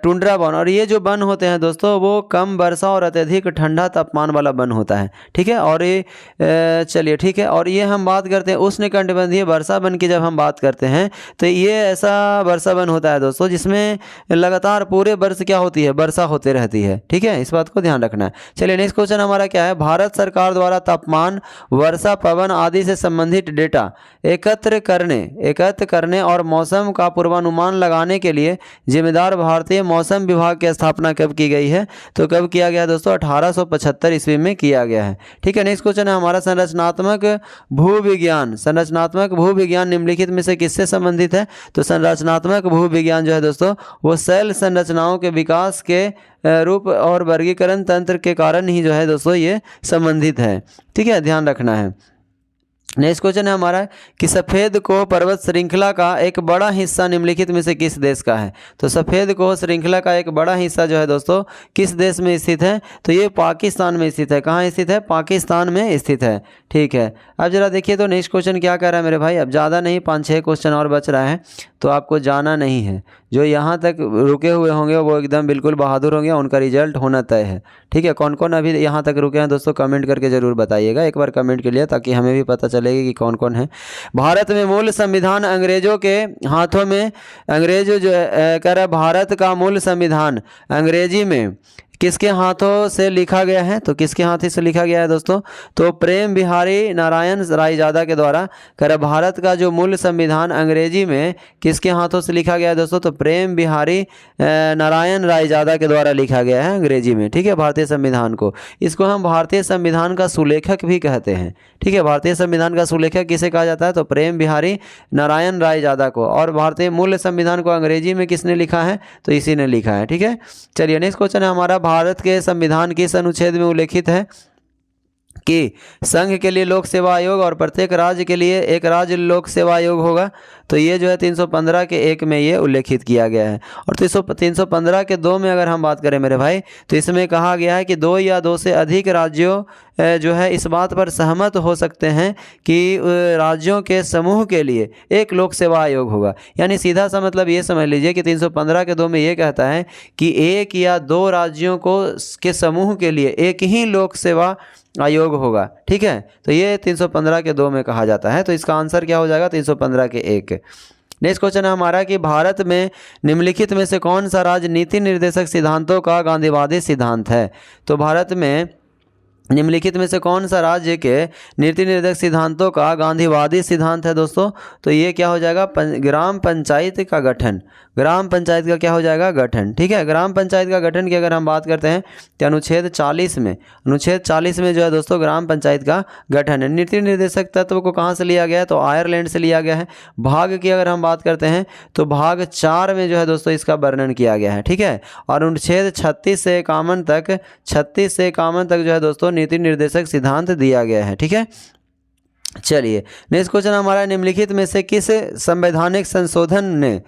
टुंड्रा वन, और ये जो वन होते हैं दोस्तों वो कम वर्षा और अत्यधिक ठंडा तापमान वाला वन होता है। ठीक है, और ये चलिए ठीक है, और ये हम बात करते हैं उष्णकटिबंधीय वर्षा वन की। जब हम बात करते हैं तो ये ऐसा वर्षा वन होता है दोस्तों जिसमें लगातार पूरे वर्ष क्या होती है, वर्षा होती रहती है। ठीक है, इस बात को ध्यान रखना है। चलिए नेक्स्ट क्वेश्चन हमारा क्या है, भारत सरकार द्वारा तापमान, वर्षा, पवन आदि से संबंधित डेटा एकत्र करने और मौसम का पूर्वानुमान लगाने के लिए जिम्मेदार भारतीय मौसम विभाग की स्थापना कब की गई है, तो कब किया गया दोस्तों, 1875 ईस्वी में किया गया है। ठीक है, नेक्स्ट क्वेश्चन है हमारा, संरचनात्मक भूविज्ञान निम्नलिखित में से किससे संबंधित है, तो संरचनात्मक भूविज्ञान जो है दोस्तों वो सेल संरचनाओं के विकास के रूप और वर्गीकरण तंत्र के कारण ही जो है दोस्तों ये संबंधित है। ठीक है, ध्यान रखना है। नेक्स्ट क्वेश्चन है हमारा कि सफ़ेद कोह पर्वत श्रृंखला का एक बड़ा हिस्सा निम्नलिखित में से किस देश का है, तो सफ़ेद कोह श्रृंखला का एक बड़ा हिस्सा जो है दोस्तों किस देश में स्थित है, तो ये पाकिस्तान में स्थित है। कहाँ स्थित है, पाकिस्तान में स्थित है। ठीक है, अब जरा देखिए तो नेक्स्ट क्वेश्चन क्या कह रहा है मेरे भाई, अब ज़्यादा नहीं 5-6 क्वेश्चन और बच रहा है, तो आपको जाना नहीं है। जो यहाँ तक रुके हुए होंगे वो एकदम बिल्कुल बहादुर होंगे, उनका रिजल्ट होना तय है। ठीक है, कौन कौन अभी यहाँ तक रुके हैं दोस्तों कमेंट करके ज़रूर बताइएगा, एक बार कमेंट के लिए, ताकि हमें भी पता चलेगी कि कौन कौन है। भारत में मूल संविधान अंग्रेजों के हाथों में, अंग्रेज जो कह रहा है भारत का मूल संविधान अंग्रेजी में किसके हाथों से लिखा गया है, तो किसके हाथों से लिखा गया है दोस्तों, तो प्रेम बिहारी नारायण रायजादा के द्वारा। कर भारत का जो मूल संविधान अंग्रेजी में किसके हाथों से लिखा गया है दोस्तों, तो प्रेम बिहारी नारायण रायजादा के द्वारा लिखा गया है अंग्रेजी में। ठीक है, भारतीय संविधान को, इसको हम भारतीय संविधान का सुलेखक भी कहते हैं। ठीक है, भारतीय संविधान का सुलेखक किसे कहा जाता है, तो प्रेम बिहारी नारायण रायजादा को। और भारतीय मूल संविधान को अंग्रेजी में किसने लिखा है, तो इसी ने लिखा है। ठीक है, चलिए नेक्स्ट क्वेश्चन है हमारा, भारत के संविधान किस अनुच्छेद में उल्लेखित है कि संघ के लिए लोक सेवा आयोग और प्रत्येक राज्य के लिए एक राज्य लोक सेवा आयोग होगा, तो ये जो है 315 के 1 में ये उल्लेखित किया गया है। और 315 के 2 में अगर हम बात करें मेरे भाई, तो इसमें कहा गया है कि 2 या 2 से अधिक राज्यों जो है इस बात पर सहमत हो सकते हैं कि राज्यों के समूह के लिए एक लोक सेवा आयोग होगा। यानी सीधा सा मतलब ये समझ लीजिए कि 315 के 2 में ये कहता है कि 1 या 2 राज्यों को के समूह के लिए एक ही लोक सेवा आयोग होगा। ठीक है, तो ये 315 के 2 में कहा जाता है, तो इसका आंसर क्या हो जाएगा, 315 के 1। नेक्स्ट क्वेश्चन है हमारा कि भारत में निम्नलिखित में से कौन सा राज्य नीति निर्देशक सिद्धांतों का गांधीवादी सिद्धांत है, तो भारत में निम्नलिखित में से कौन सा राज्य के नीति निर्देशक सिद्धांतों का गांधीवादी सिद्धांत है दोस्तों, तो ये क्या हो जाएगा, ग्राम पंचायत का गठन। ग्राम पंचायत का क्या हो जाएगा, गठन। ठीक है, ग्राम पंचायत का गठन की अगर हम बात करते हैं तो अनुच्छेद 40 में जो है दोस्तों ग्राम पंचायत का गठन है। नीति निर्देशक तत्व को कहाँ से लिया गया है, तो आयरलैंड से लिया गया है। भाग की अगर हम बात करते हैं तो भाग 4 में जो है दोस्तों इसका वर्णन किया गया है। ठीक है, और अनुच्छेद 36 से 51 तक जो है दोस्तों नीति निर्देशक सिद्धांत दिया गया है। ठीक है, चलिए नेक्स्ट क्वेश्चन हमारा, निम्नलिखित में से किस संवैधानिक संशोधन ने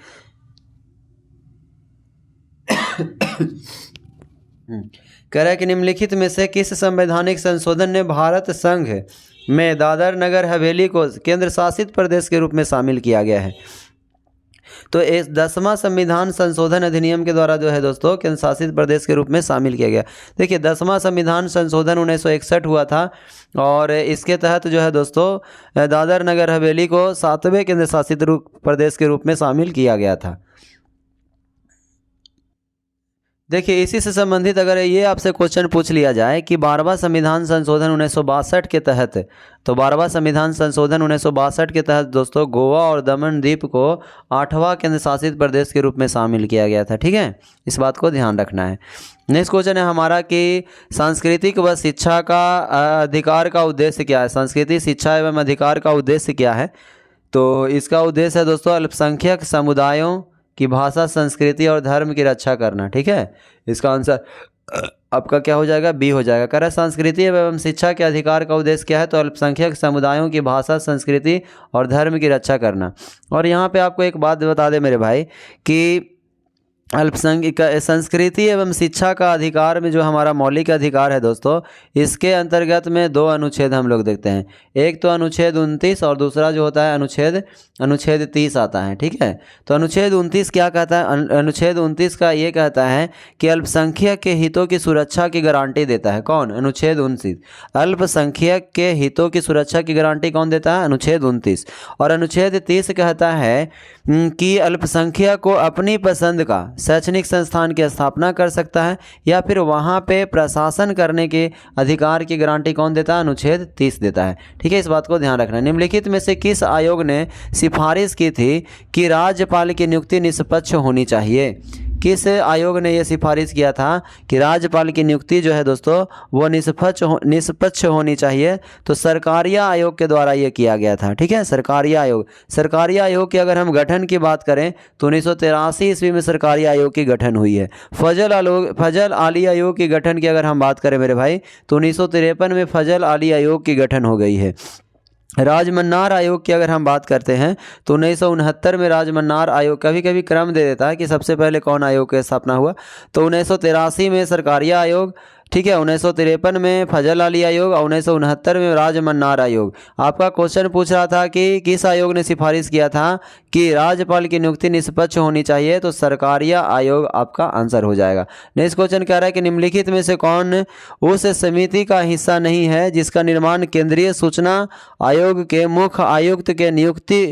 कह रहा है कि निम्नलिखित में से किस संवैधानिक संशोधन ने भारत संघ में दादर नगर हवेली को केंद्र शासित प्रदेश के रूप में शामिल किया गया है, तो इस 10वां संविधान संशोधन अधिनियम के द्वारा जो है दोस्तों केंद्र शासित प्रदेश के रूप में शामिल किया गया। देखिए 10वां संविधान संशोधन 1961 हुआ था और इसके तहत जो है दोस्तों दादर नगर हवेली को 7वें केंद्र शासित प्रदेश के रूप में शामिल किया गया था। देखिए इसी से संबंधित अगर ये आपसे क्वेश्चन पूछ लिया जाए कि 12वां संविधान संशोधन 1962 के तहत, तो 12वां संविधान संशोधन 1962 के तहत दोस्तों गोवा और दमन द्वीप को 8वां केंद्र शासित प्रदेश के रूप में शामिल किया गया था। ठीक है, इस बात को ध्यान रखना है। नेक्स्ट क्वेश्चन है हमारा कि सांस्कृतिक व शिक्षा का अधिकार का उद्देश्य क्या है। सांस्कृतिक शिक्षा एवं अधिकार का उद्देश्य क्या है? तो इसका उद्देश्य है दोस्तों अल्पसंख्यक समुदायों की भाषा, संस्कृति और धर्म की रक्षा करना। ठीक है, इसका आंसर आपका क्या हो जाएगा? बी हो जाएगा। कह रहा है संस्कृति एवं शिक्षा के अधिकार का उद्देश्य क्या है? तो अल्पसंख्यक समुदायों की भाषा, संस्कृति और धर्म की रक्षा करना। और यहाँ पे आपको एक बात बता दे मेरे भाई कि अल्पसंख्यक संस्कृति एवं शिक्षा का अधिकार में जो हमारा मौलिक अधिकार है दोस्तों, इसके अंतर्गत में 2 अनुच्छेद हम लोग देखते हैं। एक तो अनुच्छेद 29 और दूसरा जो होता है अनुच्छेद 30 आता है। ठीक है, तो अनुच्छेद 29 क्या कहता है? अनुच्छेद 29 का ये कहता है कि अल्पसंख्यक के हितों की सुरक्षा की गारंटी देता है। कौन? अनुच्छेद 29। अल्पसंख्यक के हितों की सुरक्षा की गारंटी कौन देता है? अनुच्छेद 29। और अनुच्छेद 30 कहता है कि अल्पसंख्यक को अपनी पसंद का शैक्षणिक संस्थान की स्थापना कर सकता है या फिर वहाँ पे प्रशासन करने के अधिकार की गारंटी कौन देता है? अनुच्छेद 30 देता है। ठीक है, इस बात को ध्यान रखना। निम्नलिखित में से किस आयोग ने सिफारिश की थी कि राज्यपाल की नियुक्ति निष्पक्ष होनी चाहिए? किस आयोग ने यह सिफारिश किया था कि राज्यपाल की नियुक्ति जो है दोस्तों वो निष्पक्ष होनी चाहिए? तो सरकारिया आयोग के द्वारा ये किया गया था। ठीक है, सरकारिया आयोग की अगर हम गठन की बात करें तो 1983 ईस्वी में सरकारिया आयोग की गठन हुई है। फजल आली आयोग की गठन की अगर हम बात करें मेरे भाई तो 1953 में फजल आली आयोग की गठन हो गई है। राजमन्नार आयोग की अगर हम बात करते हैं तो 1969 में राजमन्नार आयोग, कभी कभी क्रम दे देता है कि सबसे पहले कौन आयोग की स्थापना हुआ, तो 1983 में सरकारिया आयोग, ठीक है, 1953 में फजल आली आयोग और 1969 में राजमन्नार आयोग। आपका क्वेश्चन पूछ रहा था कि किस आयोग ने सिफारिश किया था कि राज्यपाल की नियुक्ति निष्पक्ष होनी चाहिए? तो सरकारिया आयोग आपका आंसर हो जाएगा। नेक्स्ट क्वेश्चन कह रहा है कि निम्नलिखित में से कौन उस समिति का हिस्सा नहीं है जिसका निर्माण केंद्रीय सूचना आयोग के मुख्य आयुक्त के नियुक्ति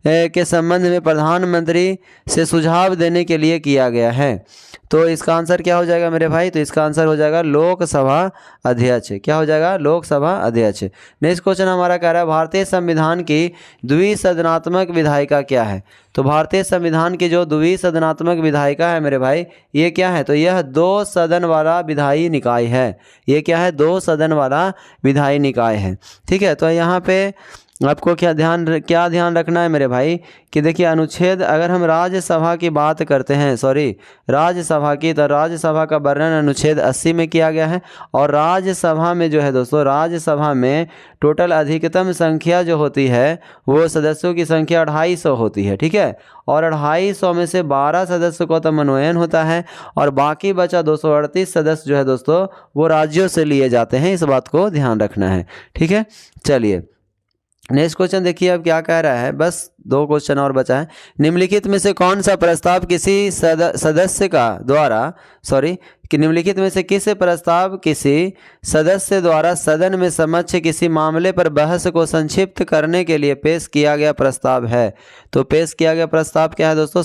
के संबंध में प्रधानमंत्री से सुझाव देने के लिए किया गया है? तो इसका आंसर क्या हो जाएगा मेरे भाई? तो इसका आंसर हो जाएगा लोकसभा अध्यक्ष। क्या हो जाएगा? लोकसभा अध्यक्ष। नेक्स्ट क्वेश्चन हमारा कह रहा है भारतीय संविधान की द्विसदनात्मक विधायिका क्या है? तो भारतीय संविधान की जो द्विसदनात्मक विधायिका है मेरे भाई ये क्या है? तो यह 2 सदन वाला विधायी निकाय है। ये क्या है? 2 सदन वाला विधायी निकाय है। ठीक है, तो यहाँ पे आपको क्या ध्यान रखना है मेरे भाई कि देखिए अनुच्छेद, अगर हम राज्यसभा की बात करते हैं, राज्यसभा की, तो राज्यसभा का वर्णन अनुच्छेद 80 में किया गया है। और राज्यसभा में जो है दोस्तों, राज्यसभा में टोटल अधिकतम संख्या जो होती है वो सदस्यों की संख्या 250 होती है। ठीक है, और 250 में से 12 सदस्यों को तो मनोनयन होता है और बाकी बचा 238 सदस्य जो है दोस्तों वो राज्यों से लिए जाते हैं। इस बात को ध्यान रखना है। ठीक है, चलिए नेक्स्ट क्वेश्चन देखिए अब क्या कह रहा है। बस 2 क्वेश्चन और बचा है। निम्नलिखित में से कौन सा प्रस्ताव किसी सदस्य द्वारा सदन में समक्ष किसी मामले पर बहस को संक्षिप्त करने के लिए पेश किया गया प्रस्ताव है? तो पेश किया गया प्रस्ताव क्या है दोस्तों?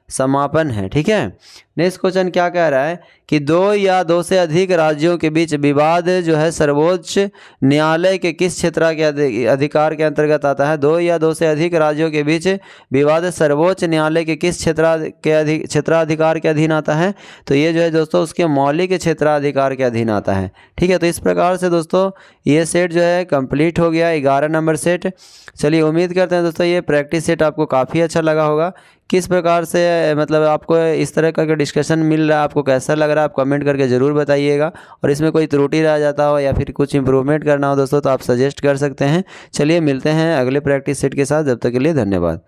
समापन है। ठीक है, नेक्स्ट क्वेश्चन क्या कह रहा है कि 2 या 2 से अधिक राज्यों के बीच विवाद जो है सर्वोच्च न्यायालय के किस क्षेत्र के अधिकार के अंतर्गत आता है? 2 या 2 से अधिक राज्यों के बीच विवाद सर्वोच्च न्यायालय के किस क्षेत्राधिकार के अधीन आता है? तो ये जो है दोस्तों उसके मौलिक क्षेत्राधिकार के अधीन आता है। ठीक है, तो इस प्रकार से दोस्तों ये सेट जो है कंप्लीट हो गया, 11 नंबर सेट। चलिए उम्मीद करते हैं दोस्तों ये प्रैक्टिस सेट आपको काफ़ी अच्छा लगा होगा। किस प्रकार से मतलब आपको इस तरह का डिस्कशन मिल रहा है, आपको कैसा लग रहा है, आप कमेंट करके ज़रूर बताइएगा। और इसमें कोई त्रुटि रह जाता हो या फिर कुछ इंप्रूवमेंट करना हो दोस्तों तो आप सजेस्ट कर सकते हैं। चलिए मिलते हैं अगले प्रैक्टिस सेट के साथ, जब तक के लिए धन्यवाद।